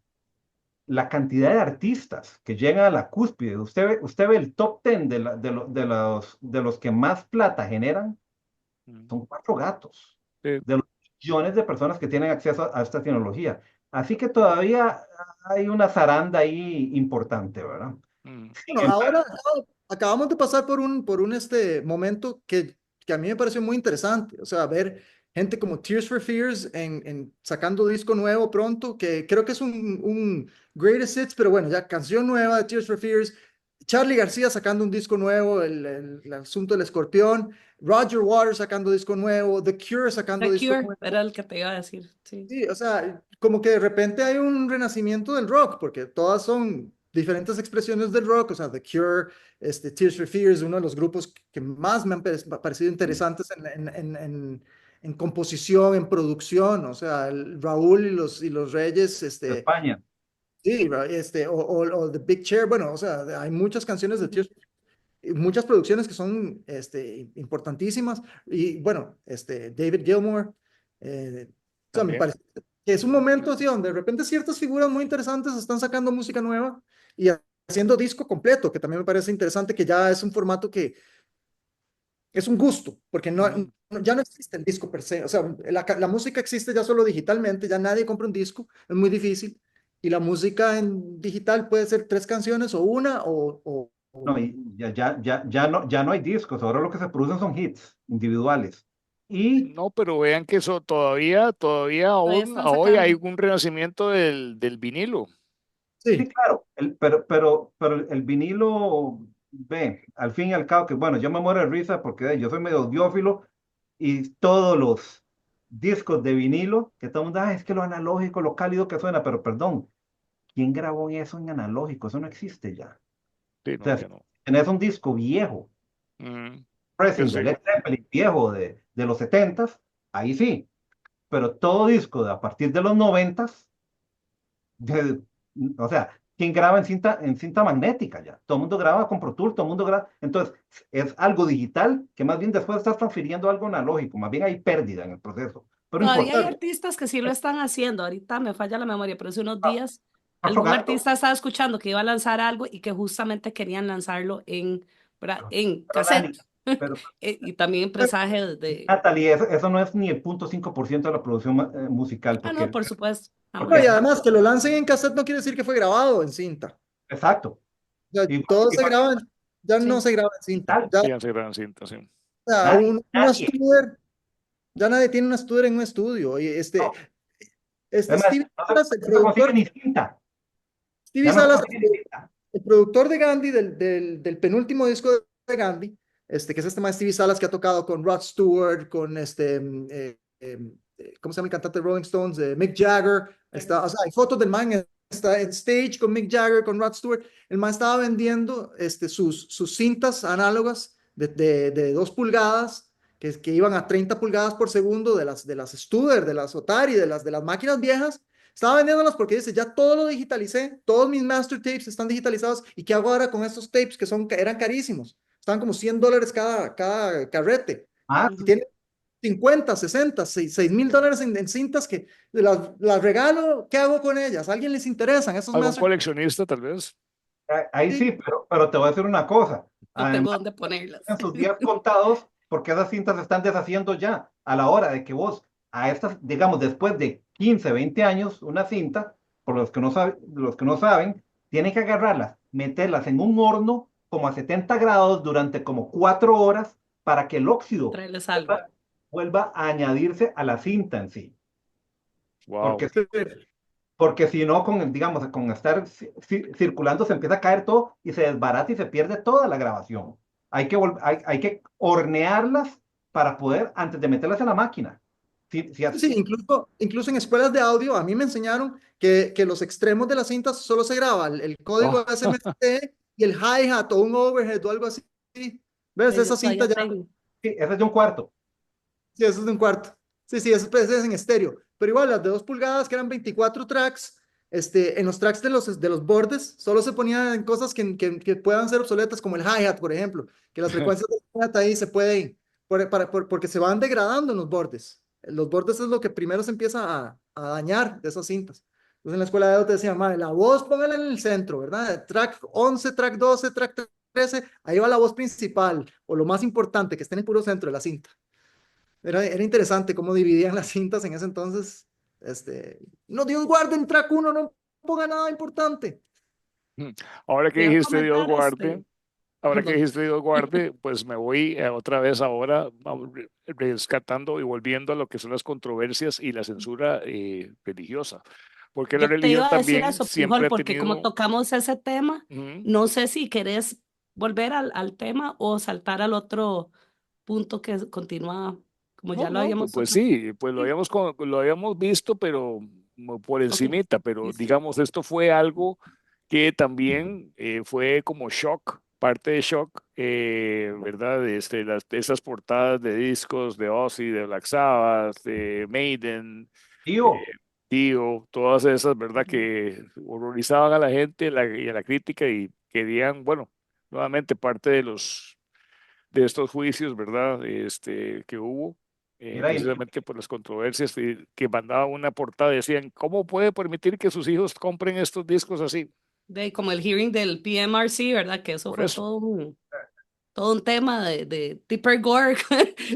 la cantidad de artistas que llegan a la cúspide, usted ve el top 10 de los que más plata generan, Mm. son cuatro gatos, Sí, de los millones de personas que tienen acceso a esta tecnología. Así que todavía hay una zaranda ahí importante, ¿verdad? mm, Bueno, ahora acabamos de pasar por un momento que a mí me pareció muy interesante. O sea, ver gente como Tears for Fears sacando disco nuevo pronto, que creo que es un greatest hits, pero bueno, ya canción nueva de Tears for Fears. Charlie García sacando un disco nuevo, el asunto del escorpión. Roger Waters sacando disco nuevo. The Cure sacando The disco Cure nuevo. era el que te iba a decir, sí. Sí, o sea, como que de repente hay un renacimiento del rock, porque todas son diferentes expresiones del rock, o sea, The Cure, Tears for Fears, uno de los grupos que más me han parecido interesantes en composición, en producción, o sea, Raúl y los Reyes, De España, sí, o The Big Chair, bueno, o sea, hay muchas canciones de Tears, y muchas producciones que son, importantísimas, y bueno, David Gilmour, o sea, me también. parece que es un momento así donde de repente ciertas figuras muy interesantes están sacando música nueva y haciendo disco completo, que también me parece interesante, que ya es un formato que es un gusto, porque Mm. ya no existe el disco per se, o sea, la música existe ya solo digitalmente, ya nadie compra un disco, es muy difícil, y la música en digital puede ser 3 canciones o una no, y ya no hay discos, ahora lo que se producen son hits individuales. Y No, pero vean que eso todavía Todavía aún están hoy hay sacando. un renacimiento del vinilo. sí, sí. claro, pero el vinilo, ve, al fin y al cabo, que bueno, yo me muero de risa porque yo soy medio audiófilo y todos los discos de vinilo, que todo el mundo, es que lo analógico, lo cálido que suena, pero perdón, ¿quién grabó eso en analógico? Eso no existe ya. Sí, O no, sea, ya si no. tenés un disco viejo, Mm, qué pressing de sé Led yo. Zeppelin viejo de los setentas, ahí sí, pero todo disco de a partir de los noventas, de- o sea, ¿quién graba en cinta magnética ya? Todo el mundo graba con Pro Tools, todo el mundo graba. Entonces, es algo digital que más bien después estás transfiriendo algo analógico, más bien hay pérdida en el proceso. Pero no Todavía importa, hay artistas que sí lo están haciendo. Ahorita me falla la memoria, pero hace unos días otro algún gato. artista estaba escuchando que iba a lanzar algo y que justamente querían lanzarlo ¿verdad? En Pero, cassette pero, y también en presaje de... Natalie, eso no es ni el 0,5% de la producción musical, Ah, no, porque, por supuesto, No, y porque, jamás. además que lo lancen en cassette no quiere decir que fue grabado en cinta. exacto, Ya, igual, todo se igual graba, ya no Sí. se graba en cinta. digital. Ya, Sí, ya se gran cinta, sí. sea, una Nadie. Studer, ya nadie tiene una Studer en un estudio. Y No. este Es más, Stevie no Salas, no se consigue ni cinta. Stevie Ya no se Salas, consigue ni cinta. el productor de Gandhi, del penúltimo disco de Gandhi, que es este más Stevie Salas que ha tocado con Rod Stewart, con ¿cómo se llama el cantante de Rolling Stones? Mick Jagger. O sea, hay fotos del man, está en stage con Mick Jagger, con Rod Stewart. El man estaba vendiendo sus cintas análogas de 2 pulgadas, que iban a 30 pulgadas por segundo de las Studer, de las Otari, de las máquinas viejas. Estaba vendiéndolas porque dice, ya todo lo digitalicé, todos mis master tapes están digitalizados, ¿y qué hago ahora con estos tapes eran carísimos? Estaban como $100 cada carrete. Más, Y tiene 50, 60, $6,000 en cintas que las regalo, ¿qué hago con ellas? ¿A alguien les interesan esos ¿Algún master? coleccionista tal vez? ahí Sí, sí, pero te voy a decir una cosa. No tengo Además, dónde ponerlas. en sus días contados, porque esas cintas se están deshaciendo ya. A la hora de que vos, a estas, digamos, después de 15, 20 años, una cinta, por los que no saben, tienen que agarrarlas, meterlas en un horno como a 70 grados durante como 4 horas para que el óxido Traerles algo. vuelva a añadirse a la cinta en sí. Wow. Porque porque si no, digamos, con estar circulando se empieza a caer todo y se desbarata y se pierde toda la grabación. Hay que hornearlas para poder, antes de meterlas en la máquina. sí, incluso en escuelas de audio, a mí me enseñaron que los extremos de las cintas solo se graba el código Oh, SMPTE y el hi-hat o un overhead o algo así. ¿Ves? Yo Esa cinta todavía ya, tengo. Sí, ese es de un cuarto. sí, eso es de un cuarto. Sí, sí, eso pues, es en estéreo. Pero igual, las de 2 pulgadas, que eran 24 tracks, en los tracks de los bordes, solo se ponían cosas que puedan ser obsoletas, como el hi-hat, por ejemplo, que las frecuencias del hi-hat ahí se pueden, porque se van degradando en los bordes. Los bordes es lo que primero se empieza a dañar de esas cintas. Entonces en la escuela de audio te decían, madre, la voz póngala en el centro, ¿verdad? Track 11, track 12, track 13, ahí va la voz principal, o lo más importante, que esté en el puro centro de la cinta. Era interesante cómo dividían las cintas en ese entonces. No, Dios guarde, en track 1 no ponga nada importante. ahora que Te iba a dijiste Dios comentar, guarde, ahora que Perdón. dijiste Dios guarde, pues me voy otra vez ahora rescatando y volviendo a lo que son las controversias y la censura religiosa, porque la Yo te religión iba a decir también eso, Pujol, siempre ha porque como tenido... tocamos ese tema, Ujú. no sé si querés volver al tema o saltar al otro punto que continúa, como No, ya lo no, pues, habíamos pues tocado. sí, pues Sí, lo habíamos visto, pero por ok, encimita, pero listo. digamos, esto fue algo que también fue como shock, parte de shock, ¿verdad? Esas portadas de discos de Ozzy, de Black Sabbath, de Maiden, eh, Tío, Dio, todas esas, ¿verdad? Que horrorizaban a la gente y a la crítica y querían, bueno, nuevamente parte de de estos juicios, ¿verdad? Que hubo, mira, precisamente por las controversias que mandaban una portada, decían, ¿cómo puede permitir que sus hijos compren estos discos así? Como el hearing del PMRC, ¿verdad? Que eso Por fue eso. todo un tema de Tipper Gore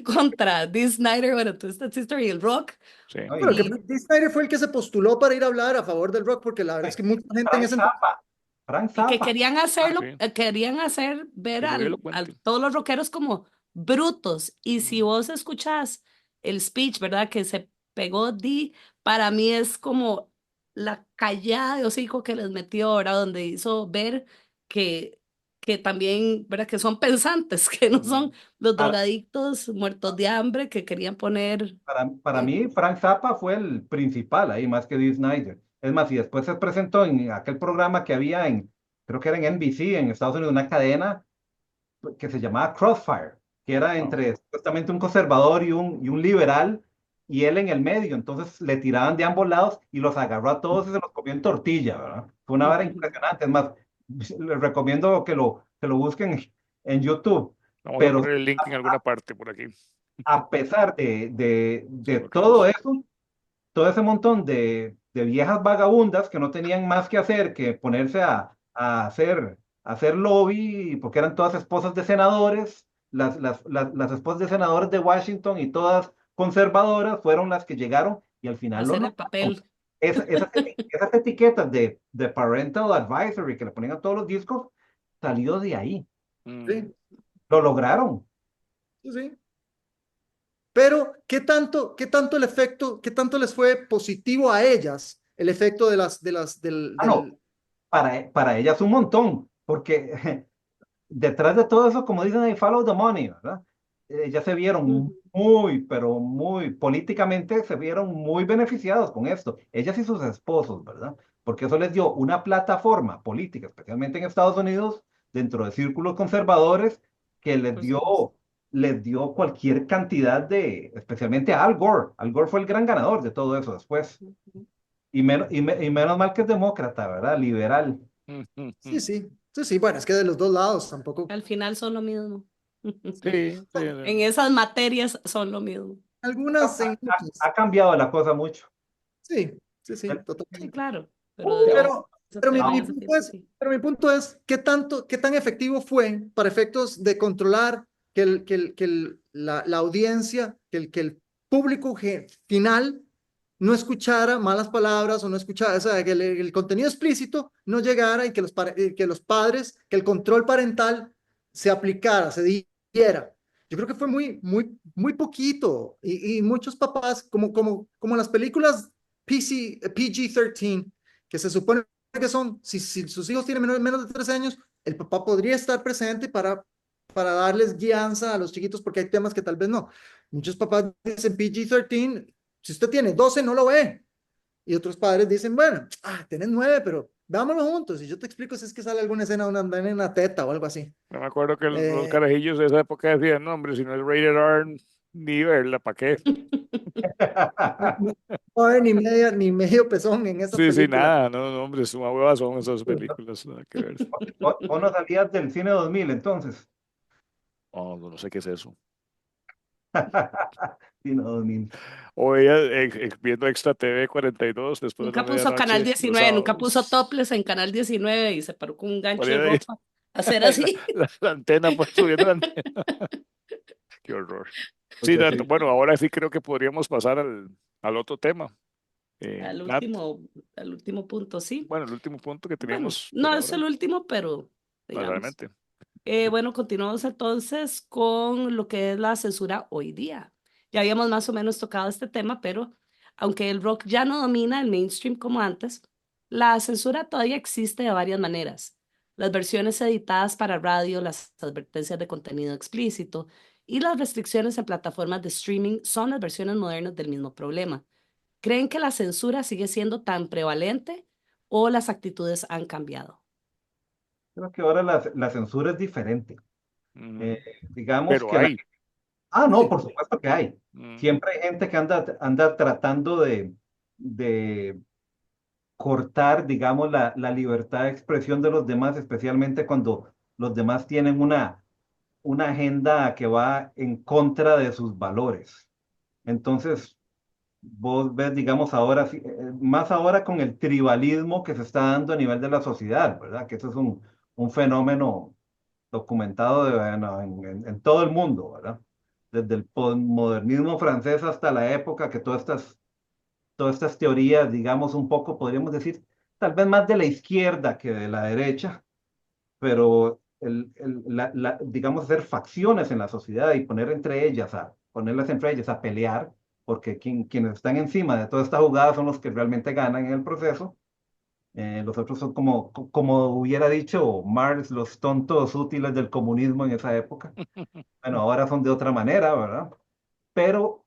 contra Dee Snyder, bueno, Twisted Sister y el rock. Sí. ¿no? Bueno, que Y Dee Snider fue el que se postuló para ir a hablar a favor del rock, porque la verdad es que mucha gente en Frank ese entonces. Zappa, Frank y que Zappa. querían Ah, hacerlo, sí, querían hacer ver que lo a elocuente. todos los rockeros como brutos. Y si Ujú. vos escuchás el speech, ¿verdad? Que se pegó Dee, para mí es como la callada de hocico que les metió, ¿verdad? Donde hizo ver que, que también, ¿verdad? Que son pensantes, que no son Ujú. los Para, drogadictos muertos de hambre que querían poner. para eh, mí, Frank Zappa fue el principal ahí, más que Dee Snider. Es más, y después se presentó en aquel programa que había creo que era en NBC, en Estados Unidos, una cadena que se llamaba Crossfire, que era Wow. entre supuestamente un conservador y un liberal, y él en el medio. Entonces le tiraban de ambos lados y los agarró a todos y se los comió en tortilla, ¿verdad? Fue una vara impresionante. Es más, les recomiendo que lo busquen en YouTube. Vamos a Pero poner el link en alguna parte por aquí. a pesar de todo Coloquemos. eso, todo ese montón de viejas vagabundas que no tenían más que hacer que ponerse a hacer lobby, porque eran todas esposas de senadores, las esposas de senadores de Washington y todas conservadoras fueron las que llegaron y al final lo hacer el lograron. papel. Esas etiquetas de Parental Advisory que le ponían a todos los discos, salió de ahí. Mm. Sí, Lo lograron. sí, sí. Pero qué tanto el efecto, qué tanto les fue positivo a ellas el efecto No, para ellas un montón, porque detrás de todo eso, como dicen ahí, follow the money, ¿verdad? Ya se vieron Ujú. muy, pero muy, políticamente se vieron muy beneficiados con esto, ellas y sus esposos, ¿verdad? Porque eso les dio una plataforma política, especialmente en Estados Unidos, dentro de círculos conservadores, que Por supuesto. les dio cualquier cantidad de, especialmente a Al Gore. Al Gore fue el gran ganador de todo eso después. Ujú. Y menos mal que es demócrata, ¿verdad? Liberal. Sí, sí, sí, sí, bueno, es que de los dos lados tampoco. Al final son lo mismo. Sí, sí, En esas materias son lo mismo. Algunas en muchas. Ha cambiado la cosa mucho. Sí, sí, sí, Pero, Sí, totalmente. claro, pero de Pero, esa pero teoría mi hace punto tiempo, es, sí. pero mi punto es, qué tan efectivo fue para efectos de controlar la audiencia, que el público final no escuchara malas palabras o no escuchara, o sea, que el contenido explícito no llegara y que los padres, que el control parental se aplicara, se diera. Yo creo que fue muy poquito y muchos papás, como las películas PG-13, que se supone que son, si sus hijos tienen menos de 13 años, el papá podría estar presente para darles guianza a los chiquitos porque hay temas que tal vez no. Muchos papás dicen PG-13, si usted tiene 12 no lo ve. Y otros padres dicen, bueno, tenés 9, pero veámoslo juntos. Y yo te explico si es que sale alguna escena donde andan en una teta o algo así. no me acuerdo que los Eh, carajillos de esa época decían, no, hombre, si no es rated R, ni verla, ¿para qué? no, no va a haber ni medio pezón en esa Sí, sí, película. nada, no, no, hombre, suma huevas son esas películas, nada que ver. ¿O no salías del cine 2000 entonces? Oh, no sé qué es eso. Cine 2000. O ella viendo Extra TV 42 después de la Nunca puso Canal medianoche, los 19, nunca puso sábados. Topless en Canal 19 y se paró con un gancho de Ponía ahí ropa a hacer la, así. la antena, pues subiendo la antena. Qué horror. Sí, Porque sí. bueno, ahora sí creo que podríamos pasar al otro tema. Al Nat, último, al último punto, sí. bueno, el último punto que Bueno, teníamos por no es ahora, el último, pero no, digamos. realmente. Bueno, continuamos entonces con lo que es la censura hoy día. Ya habíamos más o menos tocado este tema, pero aunque el rock ya no domina el mainstream como antes, la censura todavía existe de varias maneras. Las versiones editadas para radio, las advertencias de contenido explícito y las restricciones en plataformas de streaming son las versiones modernas del mismo problema. ¿Creen que la censura sigue siendo tan prevalente o las actitudes han cambiado? Creo que ahora la censura es diferente. Mm, Eh, digamos pero que hay. no, Sí, por supuesto que hay. Mm, Siempre hay gente que anda tratando de cortar, digamos, la libertad de expresión de los demás, especialmente cuando los demás tienen una agenda que va en contra de sus valores. Entonces, vos ves, digamos, ahora, más ahora con el tribalismo que se está dando a nivel de la sociedad, ¿verdad? Que eso es un fenómeno documentado bueno, en todo el mundo, ¿verdad? Desde el postmodernismo francés hasta la época que todas estas teorías, digamos, un poco, podríamos decir, tal vez más de la izquierda que de la derecha, pero digamos, hacer facciones en la sociedad y ponerlas entre ellas a pelear, porque quienes están encima de toda esta jugada son los que realmente ganan en el proceso. Los otros son como hubiera dicho Marx, los tontos útiles del comunismo en esa época. Bueno, ahora son de otra manera, ¿verdad? Pero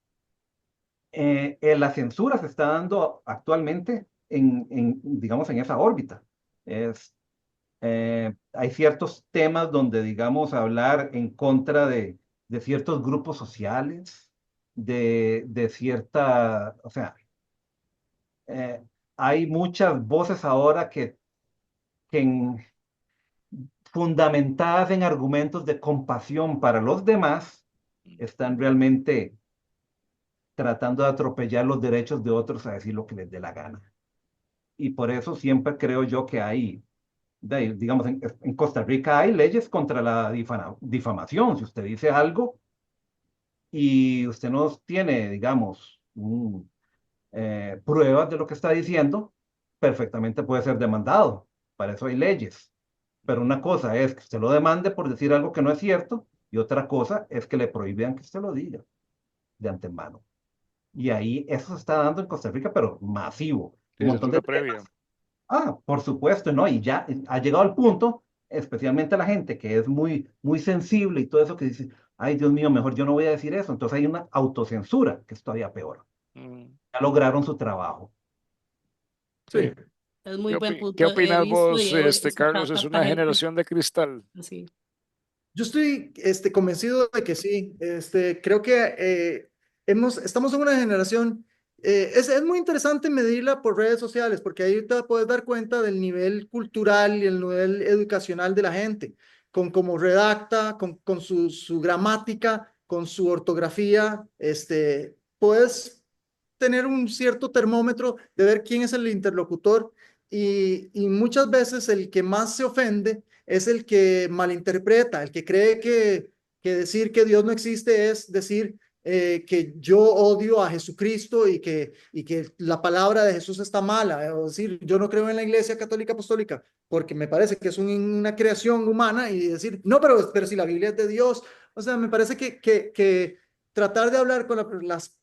la censura se está dando actualmente digamos, en esa órbita. Es, hay ciertos temas donde, digamos, hablar en contra de ciertos grupos sociales, de cierta, o sea, eh, hay muchas voces ahora que fundamentadas en argumentos de compasión para los demás, están realmente tratando de atropellar los derechos de otros a decir lo que les dé la gana. Y por eso siempre creo yo que hay, digamos, en Costa Rica hay leyes contra la difamación. Si usted dice algo y usted no tiene, digamos, pruebas de lo que está diciendo, perfectamente puede ser demandado. Para eso hay leyes. Pero una cosa es que usted lo demande por decir algo que no es cierto y otra cosa es que le prohíban que usted lo diga. de antemano. Y ahí eso se está dando en Costa Rica, pero masivo. Un Sí, montón de censura previa. temas. Por supuesto, ¿no? Y ya ha llegado al punto, especialmente la gente que es muy, muy sensible y todo eso, que dice, ay, Dios mío, mejor yo no voy a decir eso. Entonces hay una autocensura, que es todavía peor. Mm, Ya lograron su trabajo. sí. Sí. Es muy buen ¿Qué punto. He opinas visto y vos, he Carlos? escuchado ¿Es tanta una gente generación de cristal? así. Yo estoy convencido de que sí. Creo que estamos en una generación, es muy interesante medirla por redes sociales, porque ahí te puedes dar cuenta del nivel cultural y el nivel educacional de la gente, con cómo redacta, con su gramática, con su ortografía. Puedes tener un cierto termómetro de ver quién es el interlocutor y muchas veces el que más se ofende es el que malinterpreta, el que cree que decir que Dios no existe es decir que yo odio a Jesucristo y que la palabra de Jesús está mala, o decir yo no creo en la Iglesia Católica Apostólica porque me parece que es una creación humana y decir, no, pero si la Biblia es de Dios, o sea, me parece que tratar de hablar con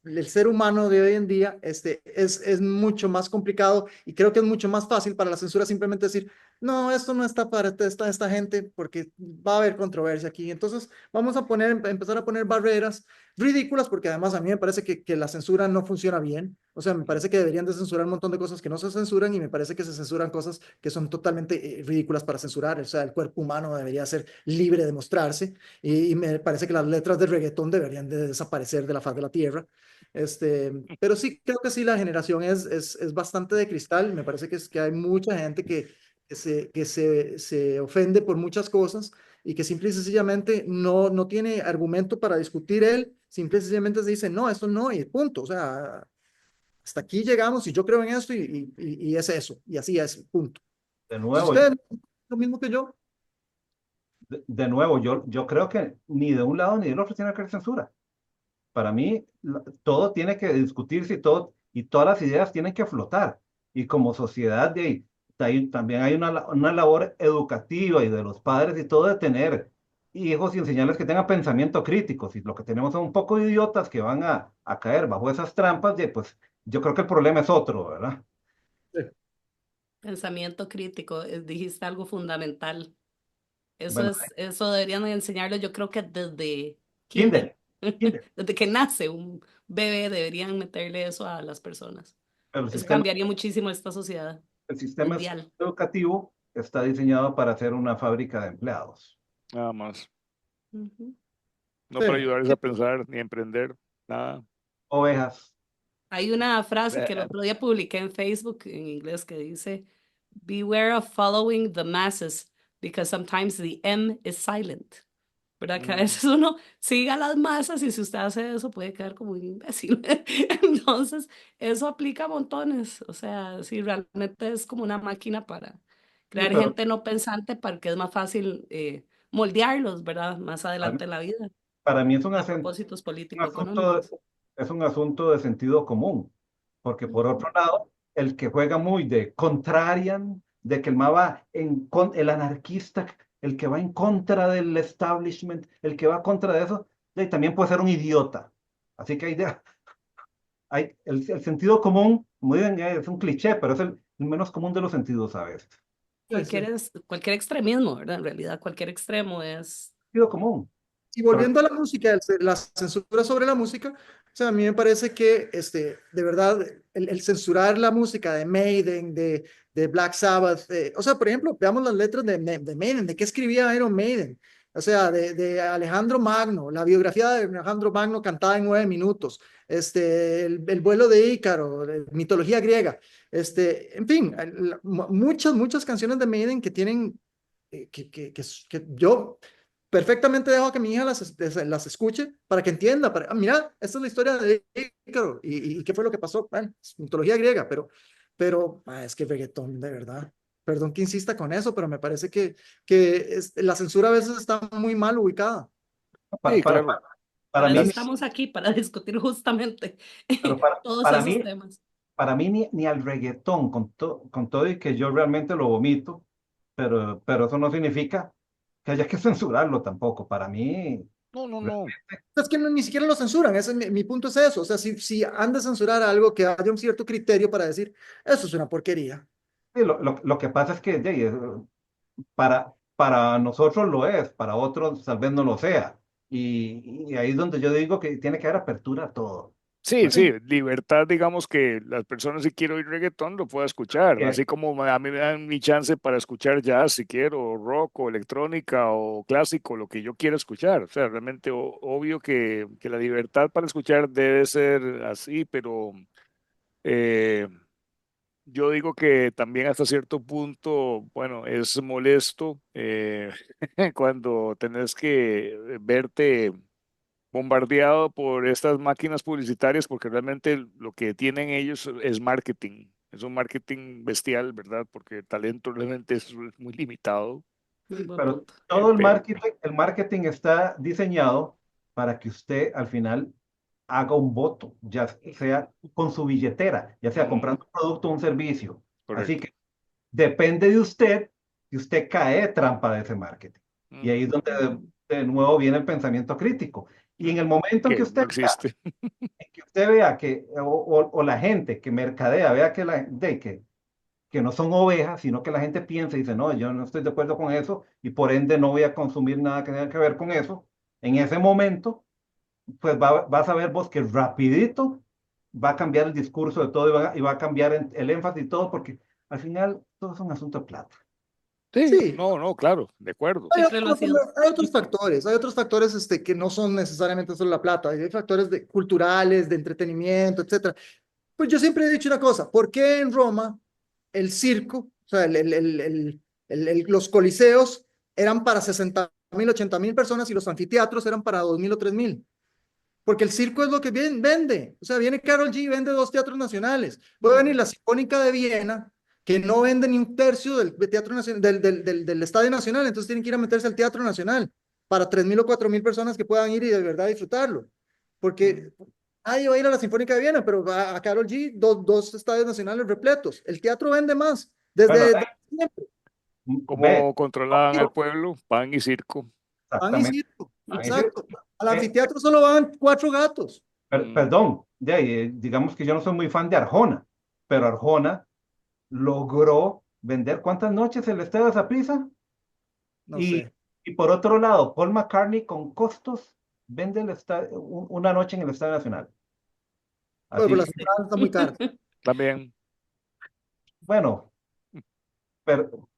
el ser humano de hoy en día es mucho más complicado y creo que es mucho más fácil para la censura simplemente decir, no, esto no está para esta gente porque va a haber controversia aquí. Entonces vamos a empezar a poner barreras ridículas porque además a mí me parece que la censura no funciona bien. O sea, me parece que deberían de censurar un montón de cosas que no se censuran y me parece que se censuran cosas que son totalmente ridículas para censurar. O sea, el cuerpo humano debería ser libre de mostrarse y me parece que las letras de reggaetón deberían de desaparecer de la faz de la tierra. Pero sí, creo que sí, la generación es bastante de cristal. Me parece que hay mucha gente que se ofende por muchas cosas y que simple y sencillamente no tiene argumento para discutir él, simple y sencillamente se dice, no, esto no, y punto. O sea, hasta aquí llegamos y yo creo en esto y es eso, y así es, punto. De Si nuevo, usted lo mismo que yo, de nuevo, yo creo que ni de un lado ni del otro tiene que haber censura. Para mí, todo tiene que discutirse y todas las ideas tienen que flotar. Y como sociedad, de ahí también hay una labor educativa y de los padres y todo de tener hijos y enseñarles que tengan pensamiento crítico. Si lo que tenemos son un poco de idiotas que van a caer bajo esas trampas, pues yo creo que el problema es otro, ¿verdad? Pensamiento crítico, dijiste algo fundamental. Bueno, Eso deberían de enseñarlo, yo creo que desde kinder. kinder, kinder. Desde que nace un bebé deberían meterle eso a las personas. El Eso sistema, cambiaría muchísimo esta sociedad el sistema mundial. educativo está diseñado para ser una fábrica de empleados. Nada más. Ujú. No para sí, ayudarles a pensar ni a emprender, nada. Ovejas. Hay una frase que el Eh, otro día publiqué en Facebook en inglés que dice, Beware of following the masses because sometimes the M is silent. ¿Verdad? Que a mm, veces uno sigue a las masas y si usted hace eso puede quedar como un imbécil. Entonces, eso aplica a montones. O sea, si realmente es como una máquina para Sí, crear pero gente no pensante para que es más fácil moldearlos, ¿verdad? Más para, adelante en la vida, para mí es a propósitos un asunto, político-económicos. es un asunto de sentido común, porque por Ujú. otro lado, el que juega muy de contrarian, de que el ma va el anarquista, el que va en contra del establishment, el que va contra de eso, y también puede ser un idiota. Así que el sentido común, muy bien, es un cliché, pero es el menos común de los sentidos a veces. sí, sí. Cualquier extremismo, ¿verdad? En realidad, cualquier extremo es... Sentido común. Y Pero volviendo a la música, la censura sobre la música, o sea, a mí me parece que, de verdad, el censurar la música de Maiden, de Black Sabbath, o sea, por ejemplo, veamos las letras de Maiden, de qué escribía Iron Maiden, o sea, de Alejandro Magno, la biografía de Alejandro Magno cantada en 9 minutos, el vuelo de Ícaro, mitología griega, en fin, muchas canciones de Maiden que tienen, que yo perfectamente dejo que mi hija las escuche para que entienda. Mira, esta es la historia de Ícaro y qué fue lo que pasó. Bueno, es mitología griega, pero es que reggaetón, de verdad. Perdón que insista con eso, pero me parece que la censura a veces está muy mal ubicada. para, sí, para, claro. para, para Para eso mí, estamos aquí, para discutir justamente pero todos para esos mí, temas. para mí ni al reggaetón, con todo y que yo realmente lo vomito, pero eso no significa que haya que censurarlo tampoco. Para mí, No. Es que ni siquiera lo censuran, ese mi punto es eso. O sea, si han de censurar algo, que haya un cierto criterio para decir, eso es una porquería. Sí, lo que pasa es que para nosotros lo es, para otros tal vez no lo sea. Y ahí es donde yo digo que tiene que haber apertura a todo. Sí, ¿Verdad? sí, libertad, digamos que las personas si quiero oír reggaetón lo puedo escuchar, Bien. así como a mí me dan mi chance para escuchar jazz si quiero, o rock o electrónica o clásico, lo que yo quiera escuchar. O sea, realmente obvio que la libertad para escuchar debe ser así, pero eh, yo digo que también hasta cierto punto, bueno, es molesto cuando tenés que verte bombardeado por estas máquinas publicitarias porque realmente lo que tienen ellos es marketing. Es un marketing bestial, ¿verdad? Porque el talento realmente es muy limitado. Muy buen Pero punto. todo Pero el marketing está diseñado para que usted al final haga un voto, ya sea con su billetera, ya sea ujú, comprando un producto o un servicio. Así correcto. que depende de usted si usted cae de trampa de ese marketing. Y ahí es Ujú, donde de nuevo viene el pensamiento crítico. Y en el momento en que no existe. que usted vea que, o la gente que mercadea, vea que, que no son ovejas, sino que la gente piensa y dice, no, yo no estoy de acuerdo con eso y por ende no voy a consumir nada que tenga que ver con eso. En ese momento, pues vas a ver vos que rapidito va a cambiar el discurso de todo y va a cambiar el énfasis y todo, porque al final todo es un asunto de plata. Sí, Sí, no, claro, de acuerdo. Siempre lo ha sido. hay otros factores que no son necesariamente solo la plata, hay factores culturales, de entretenimiento, etcétera. Pues yo siempre he dicho una cosa, ¿por qué en Roma el circo, o sea, los coliseos eran para 60.000, 80.000 personas y los anfiteatros eran para 2.000 o 3.000? Porque el circo es lo que vende. O sea, viene Karol G y vende 2 teatros nacionales. Puede venir la Sinfónica de Viena, que no vende ni un tercio del Teatro Nacional, del Estadio Nacional, entonces tienen que ir a meterse al Teatro Nacional para 3.000 o 4.000 personas que puedan ir y de verdad disfrutarlo. Porque nadie va a ir a la Sinfónica de Viena, pero a Karol G, dos estadios nacionales repletos. El teatro vende más, Bueno, desde siempre. ve, Cómo controlaban al pueblo, pan y circo. Pan y exactamente. circo, Ahí sí, exacto. Al ve, anfiteatro solo van 4 gatos. Mm, perdón, digamos que yo no soy muy fan de Arjona, pero Arjona logró vender ¿cuántas noches el Estadio de Saprissa? No sé. Y, y por otro lado, Paul McCartney con costos vende una noche en el Estadio Nacional. Bueno, pero Así las que, entradas están muy caras. también. bueno, pero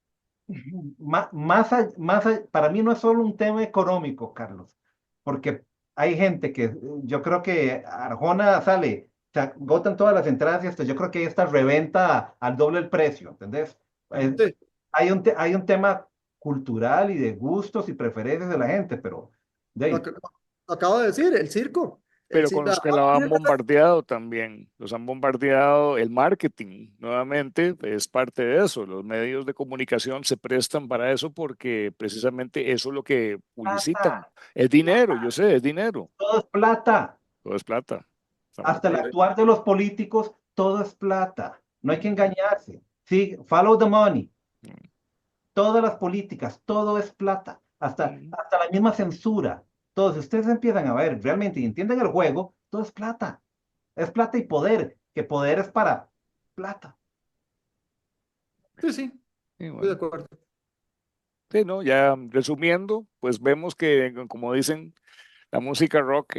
para mí no es solo un tema económico, Carlos, porque hay gente que yo creo que Arjona sale, se agotan todas las entradas y esto, yo creo que hay esta reventa al doble el precio, ¿entendés? Eh, Sí, hay un tema cultural y de gustos y preferencias de la gente, pero de lo, ahí, que- lo acabo de decir, el circo. Pero con los que la han bombardeado también, los han bombardeado el marketing, nuevamente, es parte de eso. Los medios de comunicación se prestan para eso porque precisamente eso es lo que publicitan. plata, Es dinero, yo plata, sé, es dinero, todo es plata. todo es plata. Estamos Hasta de el acuerdo. actuar de los políticos, todo es plata. No hay que engañarse. Sí, follow the money. Mm, Todas las políticas, todo es plata. mm, Hasta la misma censura. Todos, si ustedes empiezan a ver realmente y entienden el juego, todo es plata. Es plata y poder, que poder es para plata. Sí, sí, y estoy de bueno, acuerdo. sí, ¿no? Ya resumiendo, pues vemos que, como dicen, la música rock,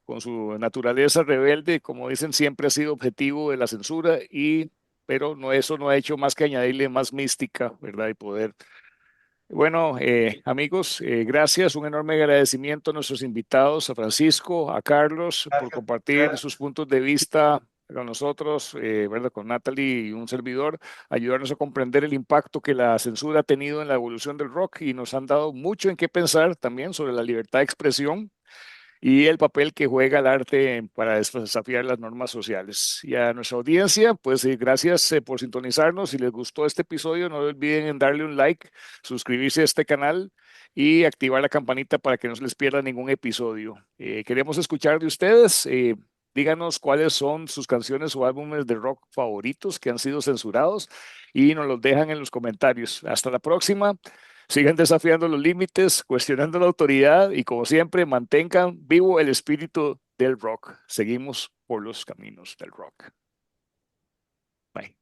con su naturaleza rebelde, como dicen, siempre ha sido objetivo de la censura pero no, eso no ha hecho más que añadirle más mística, ¿verdad? Y poder. Bueno, amigos, gracias, un enorme agradecimiento a nuestros invitados, a Francisco, a Carlos, por Gracias. compartir Gracias. sus puntos de vista con nosotros, ¿verdad? Con Natalie y un servidor, ayudarnos a comprender el impacto que la censura ha tenido en la evolución del rock y nos han dado mucho en qué pensar también sobre la libertad de expresión y el papel que juega el arte para desafiar las normas sociales. Y a nuestra audiencia, pues gracias por sintonizarnos. Si les gustó este episodio, no olviden en darle un like, suscribirse a este canal y activar la campanita para que no se les pierda ningún episodio. Queremos escuchar de ustedes. Díganos cuáles son sus canciones o álbumes de rock favoritos que han sido censurados y nos los dejan en los comentarios. Hasta la próxima. Sigan desafiando los límites, cuestionando la autoridad y como siempre mantengan vivo el espíritu del rock. Seguimos por los caminos del rock. Bye.